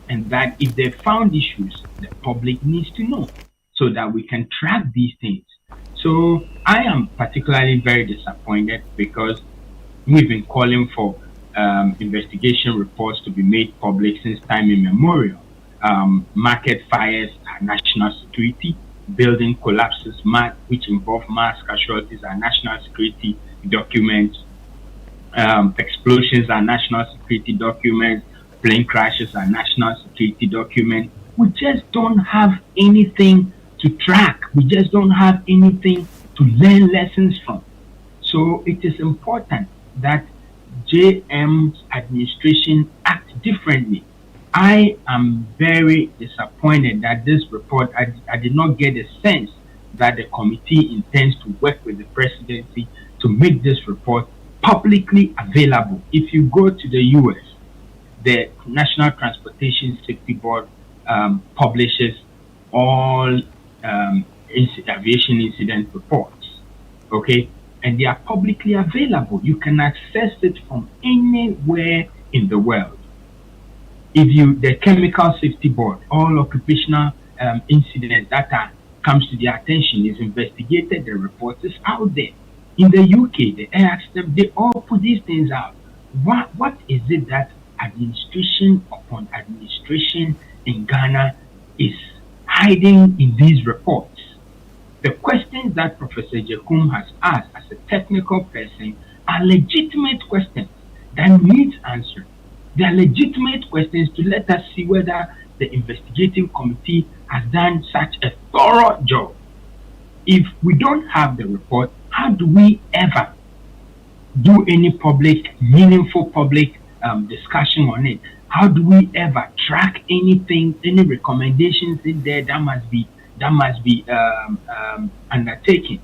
And that if they found issues, the public needs to know so that we can track these things. So I am particularly very disappointed because we've been calling for investigation reports to be made public since time immemorial. Market fires are national security, building collapses which involve mass casualties are national security documents, explosions are national security documents, plane crashes are national security documents. We just don't have anything to track. We just don't have anything to learn lessons from. So it is important that JM's administration act differently. I am very disappointed that this report, I did not get a sense that the committee intends to work with the presidency to make this report publicly available. If you go to the US, the National Transportation Safety Board publishes all aviation incident reports, okay? And they are publicly available. You can access it from anywhere in the world. If the Chemical Safety Board, all occupational incidents that comes to their attention is investigated, the report is out there. In the UK, the El-Wak Stampede, they all put these things out. What is it that administration upon administration in Ghana is hiding in these reports? The questions that Professor Jekum has asked as a technical person are legitimate questions that need answers. They are legitimate questions to let us see whether the investigative committee has done such a thorough job. If we don't have the report, how do we ever do any meaningful public discussion on it? How do we ever track anything, any recommendations in there that must be undertaken?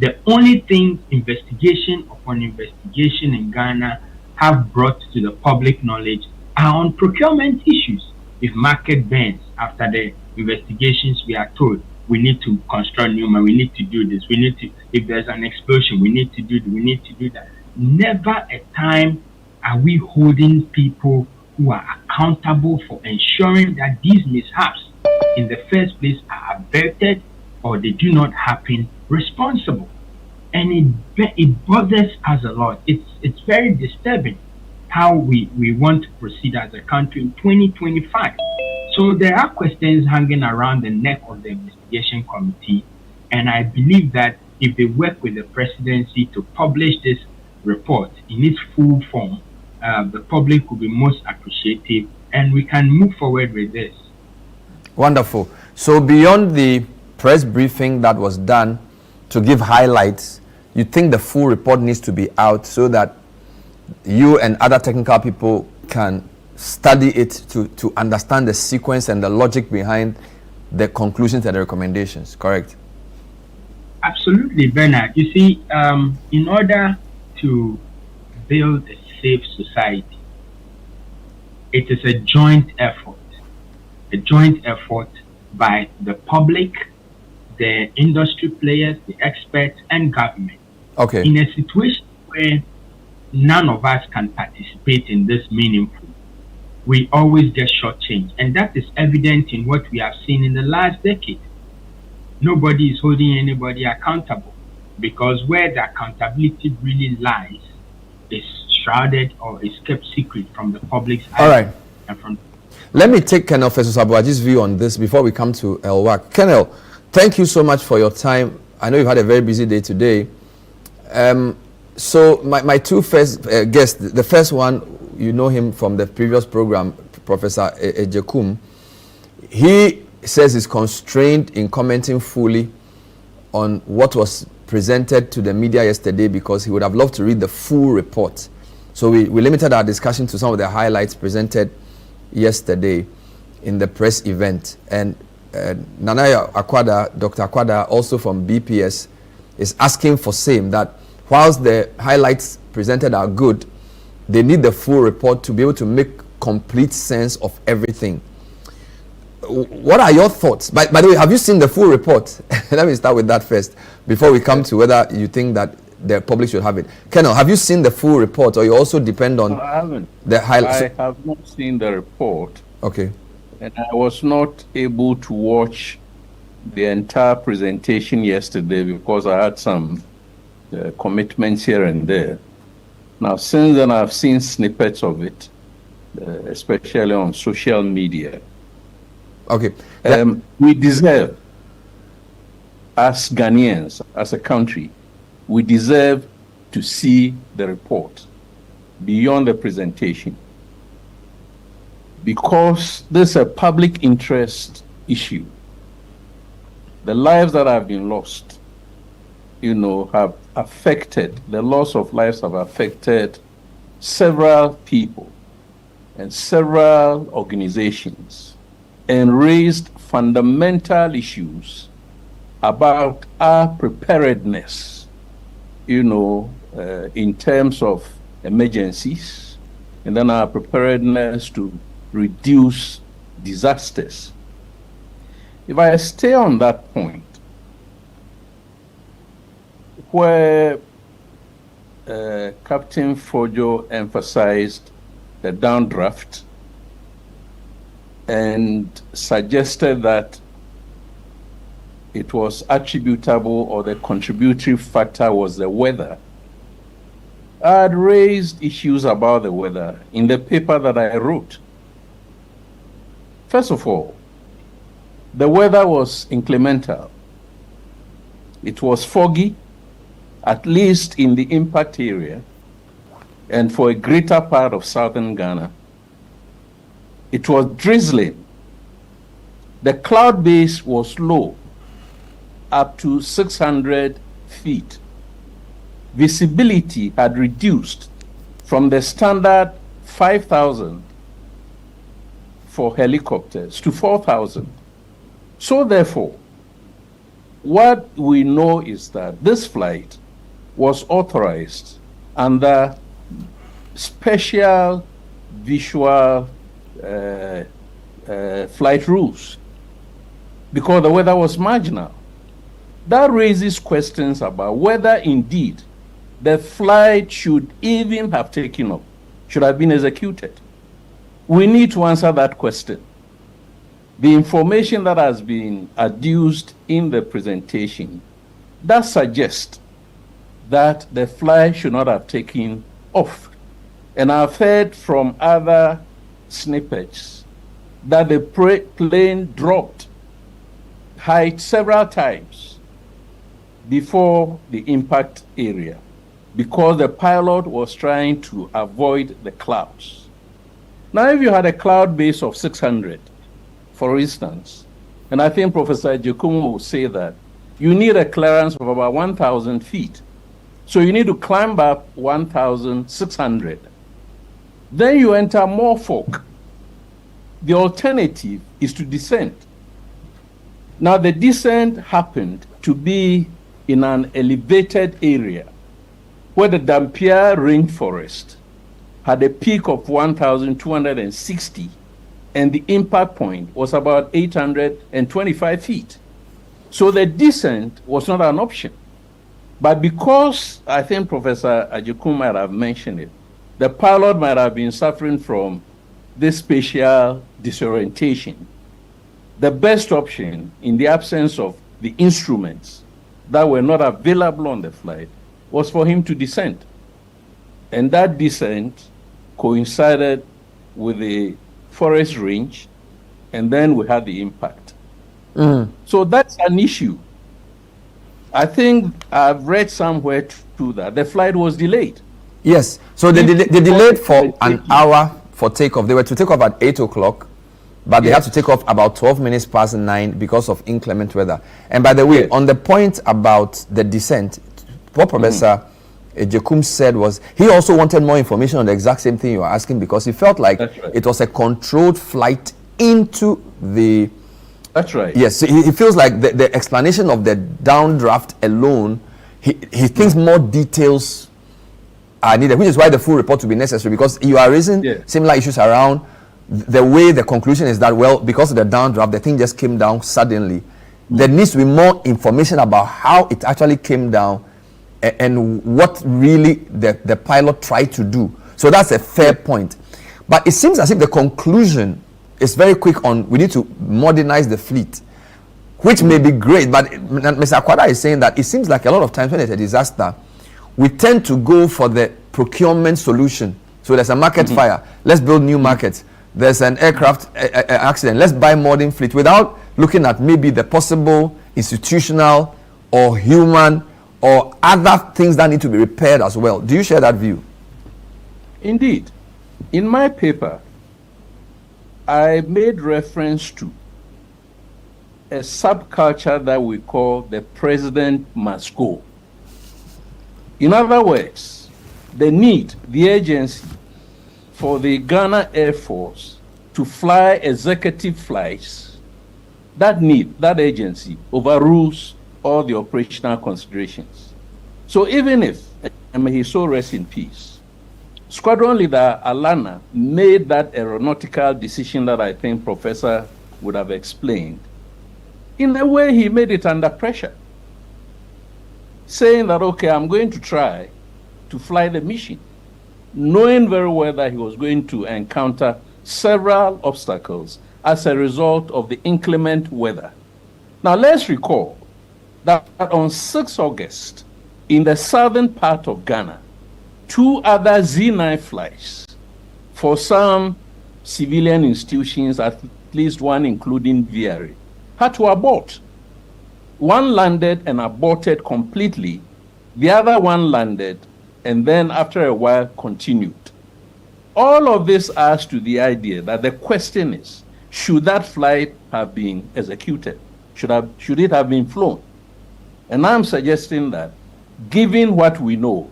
The only thing investigation upon investigation in Ghana have brought to the public knowledge are on procurement issues. If market bends after the investigations, we are told we need to construct new, we need to do this, we need to, if there's an explosion, we need to do this, we need to do that. Never a time are we holding people who are accountable for ensuring that these mishaps in the first place are averted or they do not happen responsible. And it bothers us a lot. It's very disturbing how we want to proceed as a country in 2025. So there are questions hanging around the neck of the investigation committee, and I believe that if they work with the presidency to publish this report in its full form, the public will be most appreciative and we can move forward with this. Wonderful. So beyond the press briefing that was done to give highlights, you think the full report needs to be out so that you and other technical people can study it to understand the sequence and the logic behind the conclusions and the recommendations, correct? Absolutely, Bernard. You see, in order to build a safe society, it is a joint effort by the public, the industry players, the experts, and government. Okay. In a situation where none of us can participate in this meaningful, we always get shortchanged. And that is evident in what we have seen in the last decade. Nobody is holding anybody accountable, because where the accountability really lies is shrouded or is kept secret from the public's eyes. All right. And from Let me take Colonel Festus Abuaji's view on this before we come to El-Wak. Colonel, thank you so much for your time. I know you've had a very busy day today. So my two first guests, the first one, you know him from the previous program, Professor Ejekum. He says he's constrained in commenting fully on what was presented to the media yesterday because he would have loved to read the full report. So we limited our discussion to some of the highlights presented yesterday in the press event. And Nanaya Akwada, Dr. Akwada, also from BPS, is asking for same, that whilst the highlights presented are good, they need the full report to be able to make complete sense of everything. What are your thoughts? By the way, have you seen the full report? Let me start with that first, before we come to whether you think that the public should have it. Colonel, have you seen the full report, or you also depend on I haven't. The highlights? I have not seen the report. Okay. And I was not able to watch the entire presentation yesterday because I had some commitments here and there. Now, since then, I've seen snippets of it, especially on social media. Okay. We deserve, as Ghanaians, as a country, we deserve to see the report beyond the presentation, because this is a public interest issue. The lives that have been lost, have affected, the loss of lives have affected several people and several organizations, and raised fundamental issues about our preparedness, in terms of emergencies, and then our preparedness to reduce disasters. If I stay on that point, where Captain Fojo emphasized the downdraft and suggested that it was attributable, or the contributory factor was the weather, I had raised issues about the weather in the paper that I wrote. First of all, the weather was inclemental. It was foggy, at least in the impact area, and for a greater part of southern Ghana. It was drizzling. The cloud base was low, up to 600 feet. Visibility had reduced from the standard 5,000 for helicopters to 4,000. So therefore, what we know is that this flight was authorized under special visual flight rules because the weather was marginal. That raises questions about whether indeed the flight should even have taken off, should have been executed. We need to answer that question. The information that has been adduced in the presentation does suggest that the flight should not have taken off. And I've heard from other snippets that the plane dropped height several times before the impact area because the pilot was trying to avoid the clouds. Now, if you had a cloud base of 600, for instance, and I think Professor Giacomo will say that, you need a clearance of about 1,000 feet. So you need to climb up 1,600. Then you enter Norfolk. The alternative is to descend. Now, the descent happened to be in an elevated area where the Dampier rainforest had a peak of 1,260, and the impact point was about 825 feet. So the descent was not an option. But because I think Professor Ajiku might have mentioned it, the pilot might have been suffering from this spatial disorientation. The best option, in the absence of the instruments that were not available on the flight, was for him to descend. And that descent coincided with the forest range, and then we had the impact. So that's an issue. I think I've read somewhere too that the flight was delayed. Yes, so they delayed for an hour for takeoff. They were to take off at 8 o'clock, but they had to take off about 12 minutes past 9 because of inclement weather. And by the way, on the point about the descent, what Professor Jekum said was he also wanted more information on the exact same thing you were asking, because he felt like it was a controlled flight into the... That's right. Yes, so he feels like the explanation of the downdraft alone, he thinks more details are needed, which is why the full report will be necessary, because you are raising similar issues around the way the conclusion is that, well, because of the downdraft, the thing just came down suddenly. There needs to be more information about how it actually came down and what really the pilot tried to do. So that's a fair point. But it seems as if the conclusion is very quick on we need to modernize the fleet, which may be great, but Mr. Akwada is saying that it seems like a lot of times when there's a disaster, we tend to go for the procurement solution. So there's a market fire, let's build new markets. There's an aircraft accident, let's buy modern fleet, without looking at maybe the possible institutional or human or other things that need to be repaired as well. Do you share that view? Indeed. In my paper, I made reference to a subculture that we call the president must go. In other words, the need, the agency for the Ghana Air Force to fly executive flights, that need, that agency overrules all the operational considerations. So even if, and may he so rest in peace, Squadron Leader Alana made that aeronautical decision that I think Professor would have explained. In a way, he made it under pressure, saying that, okay, I'm going to try to fly the mission, knowing very well that he was going to encounter several obstacles as a result of the inclement weather. Now, let's recall that on 6 August, in the southern part of Ghana, 2 other Z9 flights for some civilian institutions, at least one including VRA, had to abort. One landed and aborted completely. The other one landed and then after a while continued. All of this adds to the idea that the question is, should that flight have been executed? Should it have been flown? And I'm suggesting that, given what we know,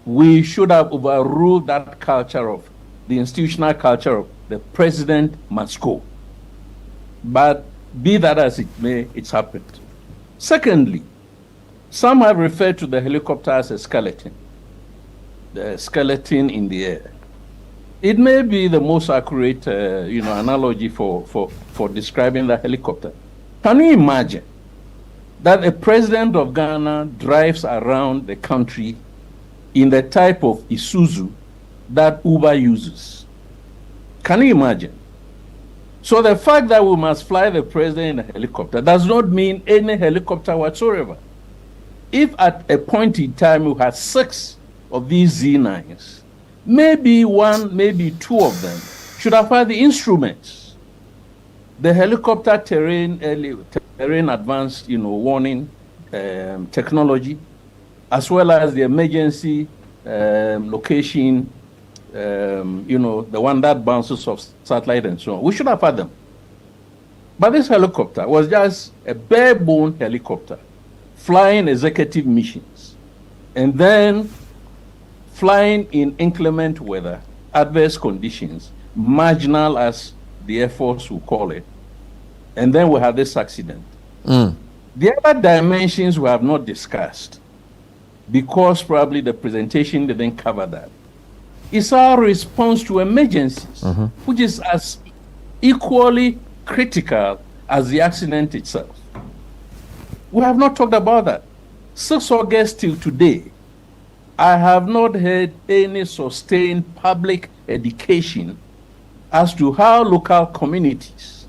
we should have overruled that culture of the institutional culture of the president must go. But be that as it may, it's happened. Secondly, some have referred to the helicopter as a skeleton, the skeleton in the air. It may be the most accurate analogy for describing the helicopter. Can you imagine that a president of Ghana drives around the country in the type of Isuzu that Uber uses? Can you imagine? So the fact that we must fly the president in a helicopter does not mean any helicopter whatsoever. If at a point in time we had 6 of these Z9s, maybe 1, maybe 2 of them should have had the instruments, the helicopter terrain advanced warning technology, as well as the emergency location the one that bounces off satellite and so on. We should have had them. But this helicopter was just a bare-bone helicopter flying executive missions and then flying in inclement weather, adverse conditions, marginal as the Air Force will call it. And then we had this accident. The other dimensions we have not discussed, because probably the presentation didn't cover that, is our response to emergencies, which is as equally critical as the accident itself. We have not talked about that. 6 August till today, I have not heard any sustained public education as to how local communities,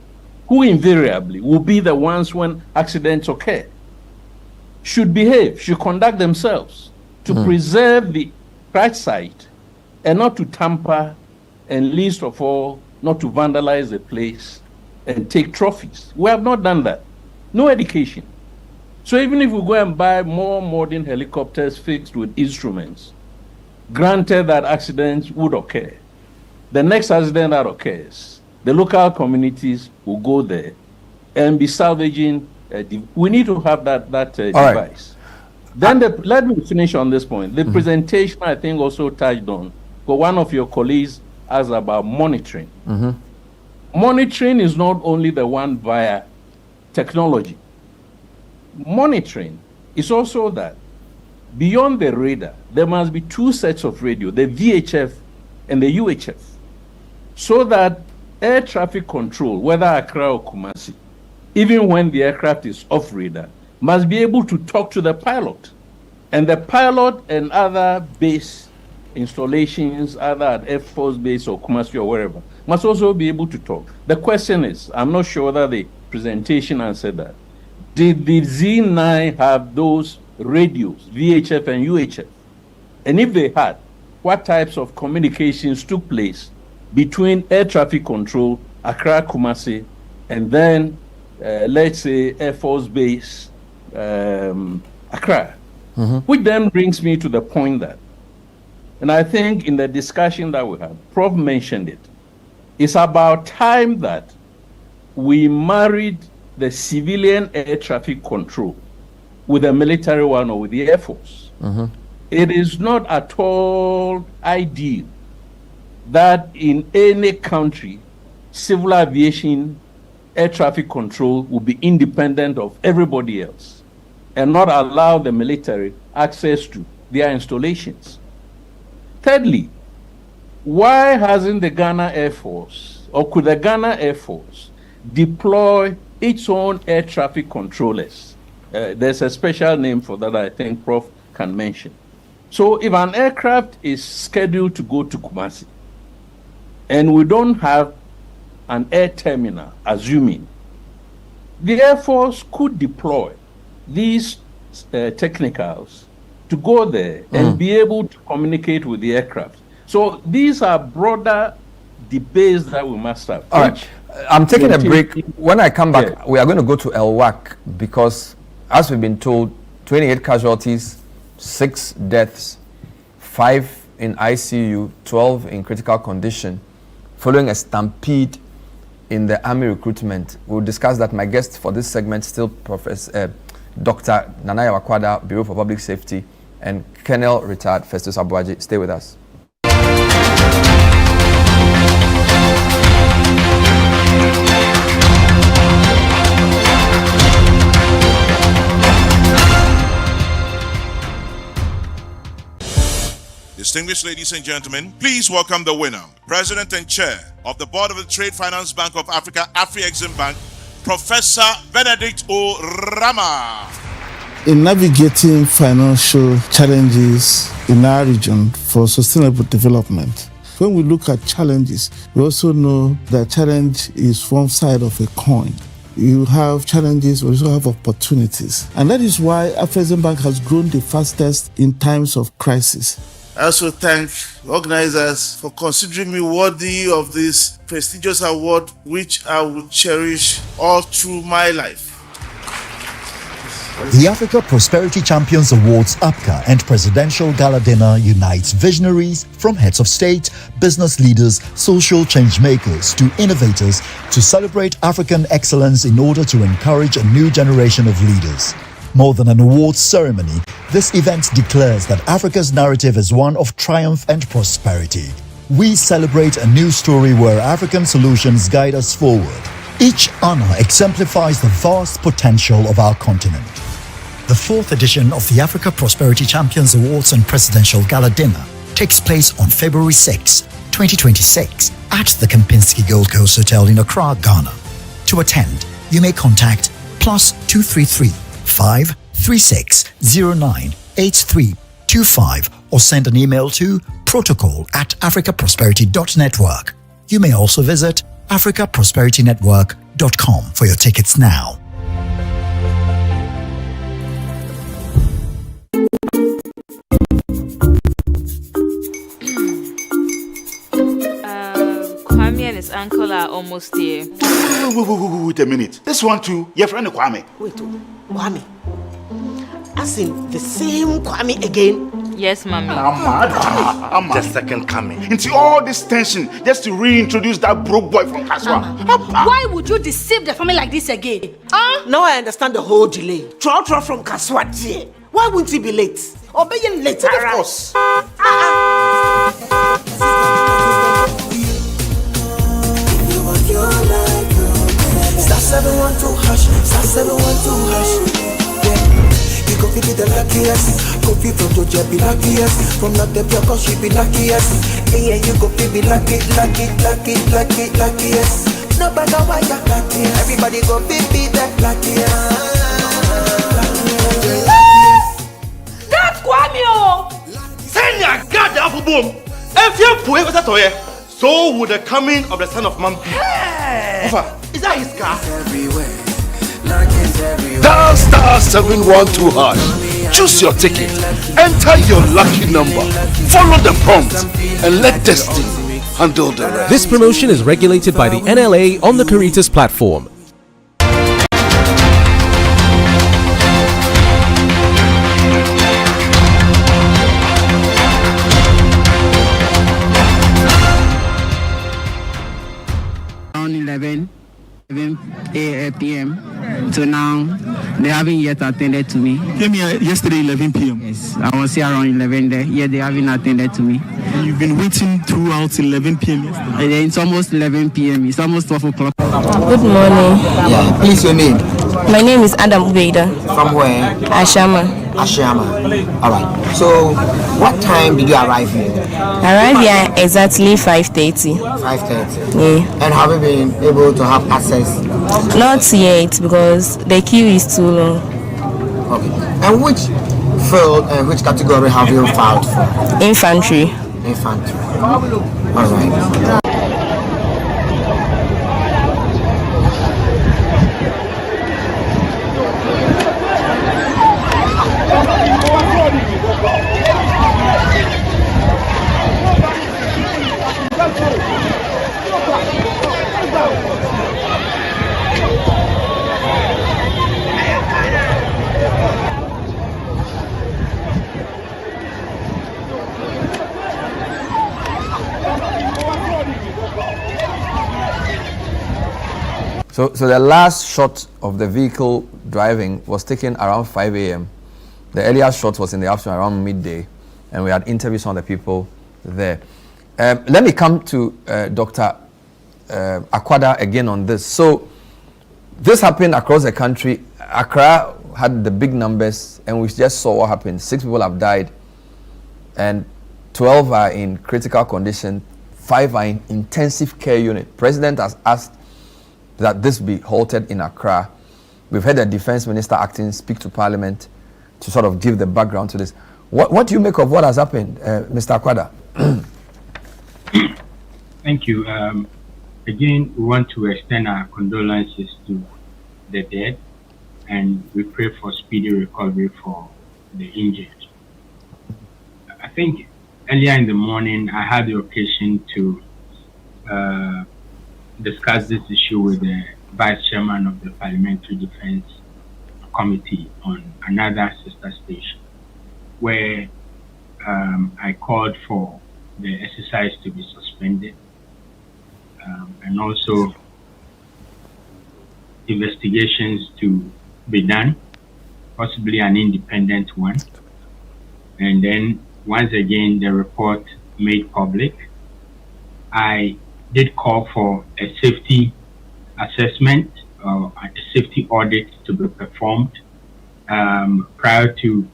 who invariably will be the ones when accidents occur, should behave, should conduct themselves to preserve the crash site and not to tamper, and least of all, not to vandalize the place and take trophies. We have not done that. No education. So even if we go and buy more modern helicopters fixed with instruments, granted that accidents would occur, the next accident that occurs, the local communities will go there and be salvaging. We need to have that device. Right. Then let me finish on this point. The presentation, I think, also touched on, but one of your colleagues asked about monitoring. Monitoring is not only the one via technology. Monitoring is also that beyond the radar, there must be 2 sets of radio, the VHF and the UHF, so that air traffic control, whether Accra or Kumasi, even when the aircraft is off radar, must be able to talk to the pilot. And the pilot and other base installations, either at Air Force Base or Kumasi or wherever, must also be able to talk. The question is, I'm not sure that the presentation answered that. Did the Z9 have those radios, VHF and UHF? And if they had, what types of communications took place between air traffic control, Accra, Kumasi, and then, let's say, Air Force Base, Accra? Which then brings me to the point that, and I think in the discussion that we had, Prof mentioned it, it's about time that we married the civilian air traffic control with the military one or with the Air Force. It is not at all ideal that in any country, civil aviation air traffic control will be independent of everybody else and not allow the military access to their installations. Thirdly, why hasn't the Ghana Air Force, or could the Ghana Air Force deploy its own air traffic controllers? There's a special name for that I think Prof can mention. So if an aircraft is scheduled to go to Kumasi and we don't have an air terminal, assuming, the Air Force could deploy these technicals to go there and be able to communicate with the aircraft. So these are broader debates that we must have. All right. I'm taking a break. When I come back, we are going to go to El-Wak because, as we've been told, 28 casualties, 6 deaths, 5 in ICU, 12 in critical condition, following a stampede in the army recruitment. We'll discuss that. My guest for this segment still Professor Dr. Nanaya Wakwada, Bureau for Public Safety, and Colonel Retired Festus Abuaji. Stay with us. Distinguished ladies and gentlemen, please welcome the winner, President and Chair of the Board of the Trade Finance Bank of Africa, Afri-Exim Bank, Professor Benedict O. Rama. In navigating financial challenges in our region for sustainable development, when we look at challenges, we also know that challenge is one side of a coin. You have challenges, we also have opportunities. And that is why Afri-Exim Bank has grown the fastest in times of crisis. I also thank organizers for considering me worthy of this prestigious award, which I will cherish all through my life. The Africa Prosperity Champions Awards APCA and Presidential Gala Dinner unites visionaries from heads of state, business leaders, social change makers to innovators to celebrate African excellence in order to encourage a new generation of leaders. More than an awards ceremony, this event declares that Africa's narrative is one of triumph and prosperity. We celebrate a new story where African solutions guide us forward. Each honor exemplifies the vast potential of our continent. The 4th edition of the Africa Prosperity Champions Awards and Presidential Gala Dinner takes place on February 6, 2026 at the Kempinski Gold Coast Hotel in Accra, Ghana. To attend, you may contact +233 536 098325 or send an email to protocol@africaprosperity.network. You may also visit africaprosperitynetwork.com for your tickets now. Kwame and his uncle are almost here. Wait a minute. This one too, your friend Kwame. Wait, Kwame. As in the same Kwame again? Yes, mommy. I'm the second coming. Into all this tension just to reintroduce that broke boy from Kaswa. Why would you deceive the family like this again? Now I understand the whole delay. Trotro from Kaswa. Why wouldn't he be late? Obey you later. Of course. Star 712 hash, star 712 hash. Yeah, you go feel the luckiest. Coffee from Georgia be luckiest. From Natepia, cause she be luckiest. Yeah, you go feel be luckiest. No matter why you're luckiest. Everybody go be the luckiest. That's Kwame! Send your God the apple boom. If you put it with a so would the coming of the son of man be. Is that his car? Dial star 712 hash. Choose your ticket. Enter your lucky number. Follow the prompts and let destiny handle the rest. This promotion is regulated by the NLA on the Caritas platform. Around 11 p.m. So now they haven't yet attended to me. Came here yesterday 11 p.m. Yes, I was here around 11 there. Yeah, they haven't attended to me. And you've been waiting throughout 11 p.m. yesterday. It's almost 11 p.m. It's almost 12 o'clock. Good morning. Yeah, please your name. My name is Adam Ubeida. From where? Ashama. All right. So, what time did you arrive here? Arrived here exactly 5:30. 5:30. Yeah. And have you been able to have access? Not yet because the queue is too long. Okay. And which field and which category have you filed for? Infantry. Infantry. All right. So the last shot of the vehicle driving was taken around 5 a.m. The earlier shot was in the afternoon around midday, and we had interviewed some of the people there. Let me come to Dr. Akwada again on this. So this happened across the country. Accra had the big numbers, and we just saw what happened. 6 people have died, and 12 are in critical condition. 5 are in intensive care unit. President has asked that this be halted in Accra. We've heard the defense minister acting speak to parliament to sort of give the background to this. What do you make of what has happened, Mr. Akwada? Thank you. Again, we want to extend our condolences to the dead, and we pray for speedy recovery for the injured. I think earlier in the morning, I had the occasion to discuss this issue with the Vice Chairman of the Parliamentary Defense committee on another sister station where I called for the exercise to be suspended and also investigations to be done, possibly an independent one. And then once again, the report made public. I did call for a safety assessment or a safety audit to be performed prior to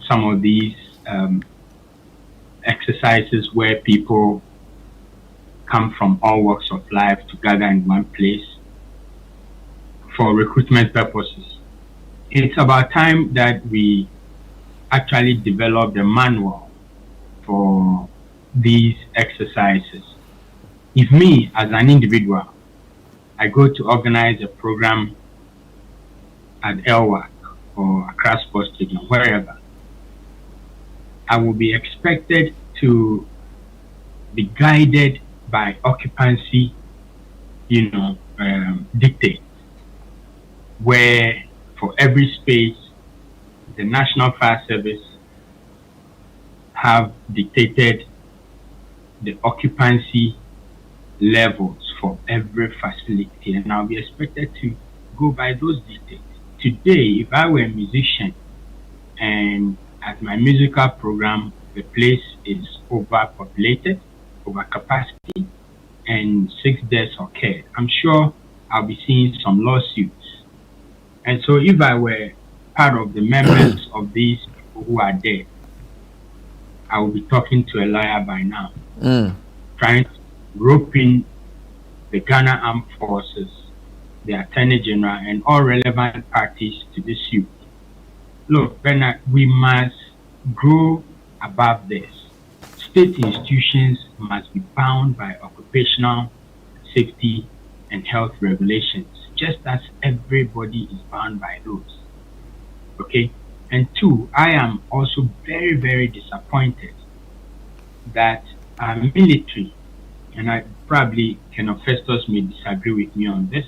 some of these exercises where people come from all walks of life to gather in one place for recruitment purposes. It's about time that we actually develop the manual for these exercises. If me, as an individual, I go to organize a program at Elwak or Accra Sports Stadium, wherever, I will be expected to be guided by occupancy, dictates, where for every space, the National Fire Service have dictated the occupancy levels for every facility, and I'll be expected to go by those dictates. Today, if I were a musician and at my musical program, the place is overpopulated, over capacity, and 6 deaths occurred, I'm sure I'll be seeing some lawsuits. And so if I were part of the members of these people who are dead, I will be talking to a lawyer by now, trying to rope in the Ghana Armed Forces, the Attorney General, and all relevant parties to this suit. Look, Bernard, we must grow above this. State institutions must be bound by occupational safety and health regulations, just as everybody is bound by those. Okay? And two, I am also very, very disappointed that our military, and I probably, Colonel Festus may disagree with me on this,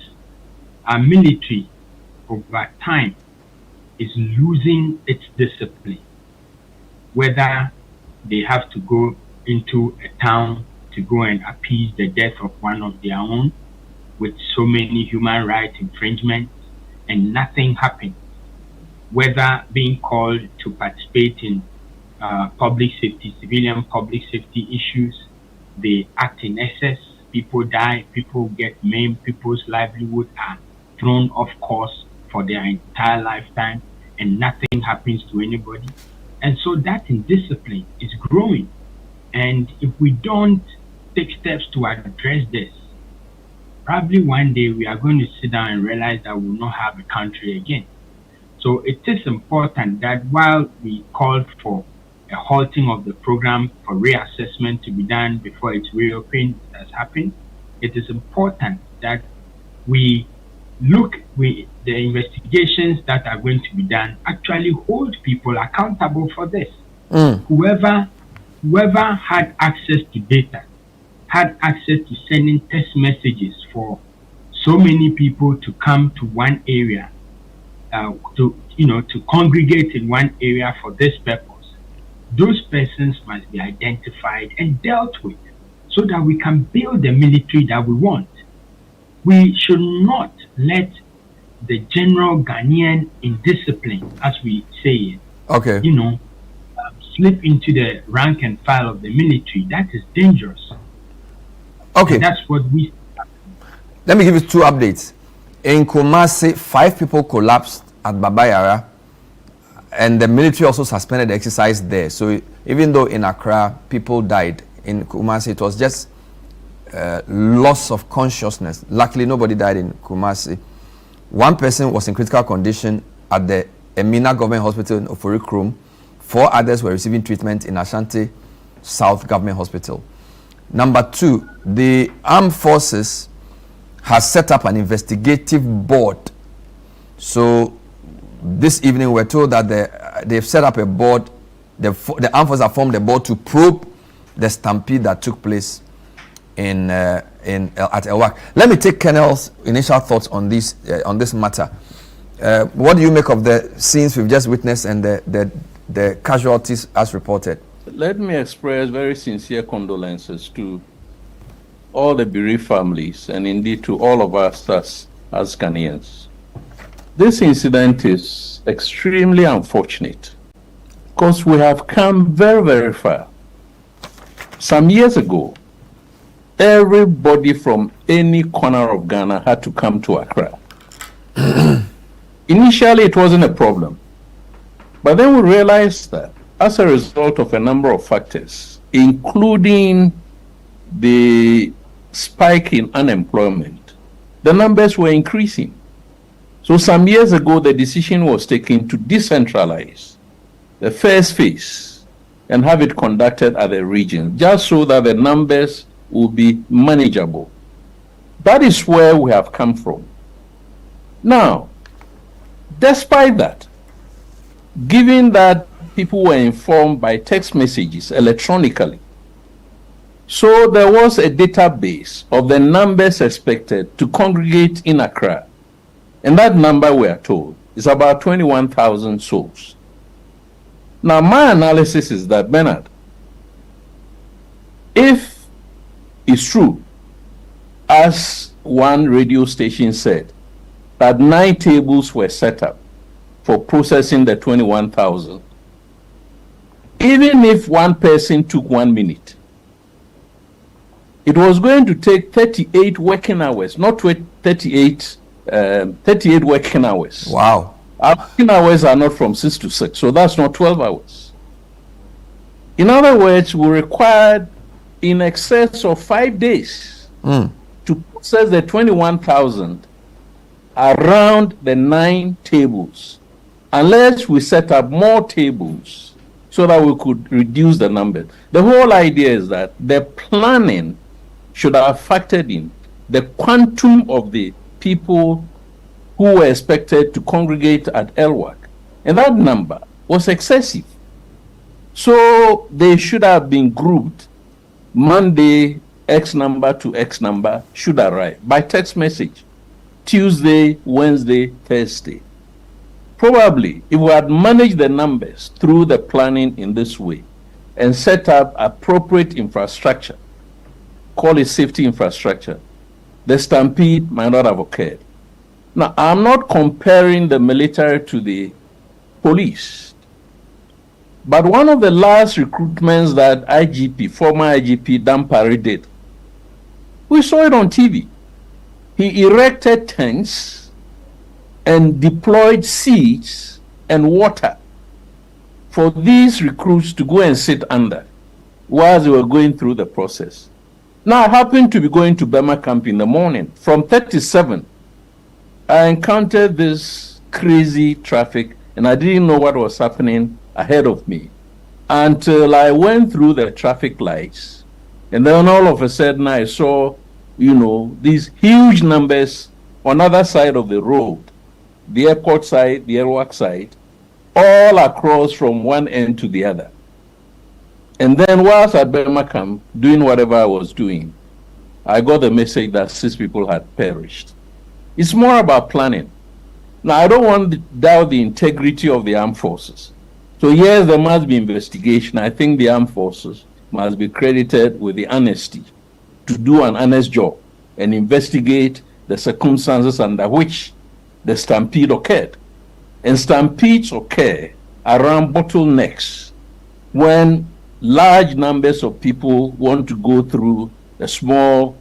our military over time is losing its discipline, whether they have to go into a town to go and appease the death of one of their own with so many human rights infringements and nothing happens, whether being called to participate in public safety, civilian public safety issues, they act in excess, people die, people get maimed, people's livelihood are thrown off course for their entire lifetime and nothing happens to anybody. And so that indiscipline is growing. And if we don't take steps to address this, probably one day we are going to sit down and realize that we will not have a country again. So it is important that while we called for a halting of the program for reassessment to be done before it's reopened, has happened, it is important that we look with the investigations that are going to be done, actually hold people accountable for this. Whoever had access to data, had access to sending text messages for so many people to come to one area, to congregate in one area for this purpose, those persons must be identified and dealt with so that we can build the military that we want. We should not let the general Ghanaian indiscipline, as we say it, slip into the rank and file of the military. That is dangerous. Okay. And that's what we... Let me give you two updates. In Kumasi, 5 people collapsed at Babayara, and the military also suspended the exercise there. So even though in Accra people died, in Kumasi it was just loss of consciousness. Luckily nobody died in Kumasi. One person was in critical condition at the Emina Government Hospital in Oforikrum. 4 others were receiving treatment in Ashanti South Government Hospital. Number 2, the Armed Forces has set up an investigative board. So this evening we're told that they've set up a board. The Armed Forces have formed a board to probe the stampede that took place at El-Wak. Let me take Colonel's initial thoughts on this matter. What do you make of the scenes we've just witnessed and the casualties as reported? Let me express very sincere condolences to all the bereaved families and indeed to all of us as Ghanaians. This incident is extremely unfortunate because we have come very, very far. Some years ago, everybody from any corner of Ghana had to come to Accra. Initially, it wasn't a problem. But then we realized that as a result of a number of factors, including the spike in unemployment, the numbers were increasing. So some years ago, the decision was taken to decentralize the first phase and have it conducted at the region, just so that the numbers will be manageable. That is where we have come from. Now, despite that, given that people were informed by text messages electronically, so there was a database of the numbers expected to congregate in Accra. And that number, we are told, is about 21,000 souls. Now, my analysis is that, Bernard, if it's true, as one radio station said, that 9 tables were set up for processing the 21,000, even if one person took 1 minute, it was going to take 38 working hours, not 38 working hours. Wow. Our working hours are not from 6 to 6, so that's not 12 hours. In other words, we required in excess of 5 days to process the 21,000 around the 9 tables, unless we set up more tables so that we could reduce the number. The whole idea is that the planning should have factored in the quantum of the people who were expected to congregate at Elwak. And that number was excessive. So they should have been grouped. Monday, X number to X number should arrive by text message. Tuesday, Wednesday, Thursday. Probably, if we had managed the numbers through the planning in this way and set up appropriate infrastructure, call it safety infrastructure, the stampede might not have occurred. Now, I'm not comparing the military to the police, but one of the last recruitments that former IGP Dampari did, we saw it on TV. He erected tents and deployed seats and water for these recruits to go and sit under while they were going through the process. Now, I happened to be going to Burma camp in the morning. From 37, I encountered this crazy traffic, and I didn't know what was happening ahead of me until I went through the traffic lights. And then all of a sudden, I saw, these huge numbers on the other side of the road, the airport side, the El-Wak side, all across from one end to the other. And then whilst at Burma camp, doing whatever I was doing, I got the message that 6 people had perished. It's more about planning. Now, I don't want to doubt the integrity of the armed forces. So yes, there must be investigation. I think the armed forces must be credited with the honesty to do an honest job and investigate the circumstances under which the stampede occurred. And stampedes occur around bottlenecks when large numbers of people want to go through a small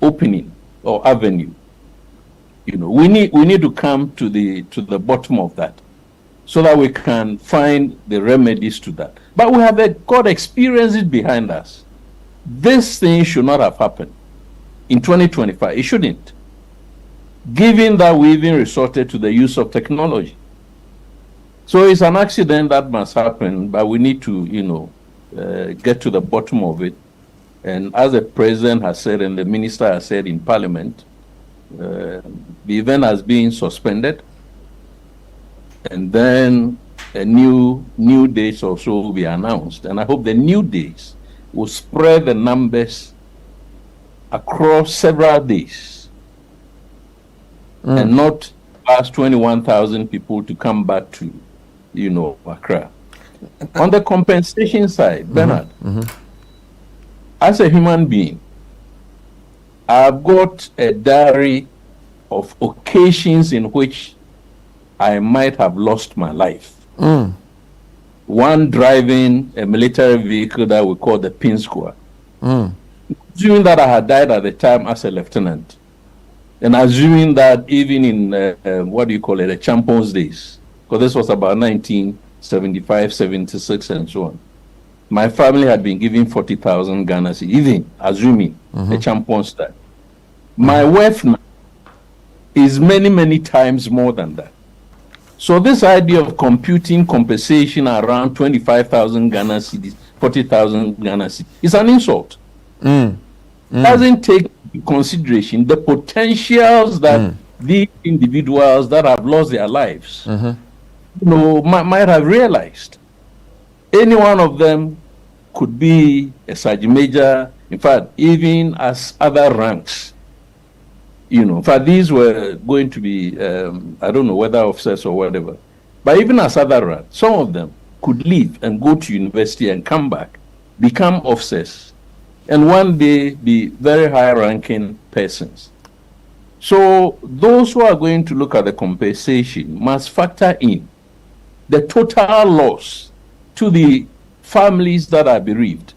opening or avenue. We need to come to the bottom of that so that we can find the remedies to that. But we have got experiences behind us. This thing should not have happened in 2025. It shouldn't. Given that we even resorted to the use of technology. So it's an accident that must happen, but we need to, get to the bottom of it. And as the president has said and the minister has said in Parliament, the event has been suspended, and then a new dates also will be announced. And I hope the new days will spread the numbers across several days and not asked 21,000 people to come back to, Accra. On the compensation side, Bernard, as a human being, I've got a diary of occasions in which I might have lost my life. One driving a military vehicle that we call the Pin Squad. Assuming that I had died at the time as a lieutenant, and assuming that even in, the Champions days, because this was about 1975, 76, and so on, my family had been given 40,000 Ghana, even assuming the Champions time. My wealth now is many, many times more than that. So this idea of computing compensation around 25,000 Ghana cedis, 40,000 Ghana cedis is an insult. Doesn't take into consideration the potentials that these individuals that have lost their lives, might have realized. Any one of them could be a sergeant major. In fact, even as other ranks. In fact, these were going to be, I don't know whether officers or whatever, but even as other ranks, some of them could leave and go to university and come back, become officers, and one day be very high-ranking persons. So those who are going to look at the compensation must factor in the total loss to the families that are bereaved,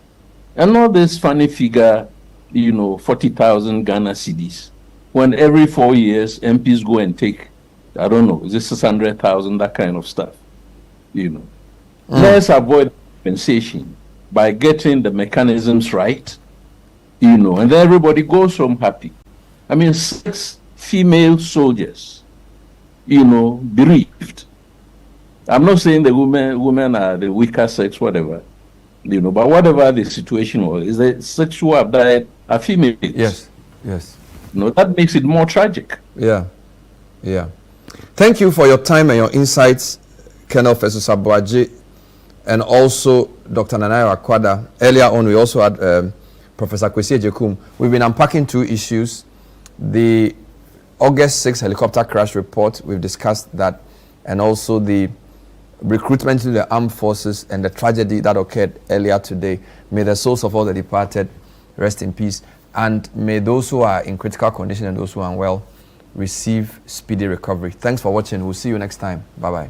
and not this funny figure, 40,000 Ghana cedis. When every 4 years MPs go and take, I don't know, is it 600,000, that kind of stuff, Let's avoid compensation by getting the mechanisms right, and then everybody goes home happy. 6 female soldiers, bereaved. I'm not saying the women are the weaker sex, whatever, but whatever the situation was, is the 6 who have died are females. Yes. That makes it more tragic. Yeah. Thank you for your time and your insights, Colonel Festus Abuaji, and also Dr. Nanayo Akwada. Earlier on, we also had Professor Kwesi Ejekum. We've been unpacking 2 issues. The August 6 helicopter crash report, we've discussed that, and also the recruitment to the armed forces and the tragedy that occurred earlier today. May the souls of all the departed rest in peace. And may those who are in critical condition and those who are unwell receive speedy recovery. Thanks for watching. We'll see you next time. Bye-bye.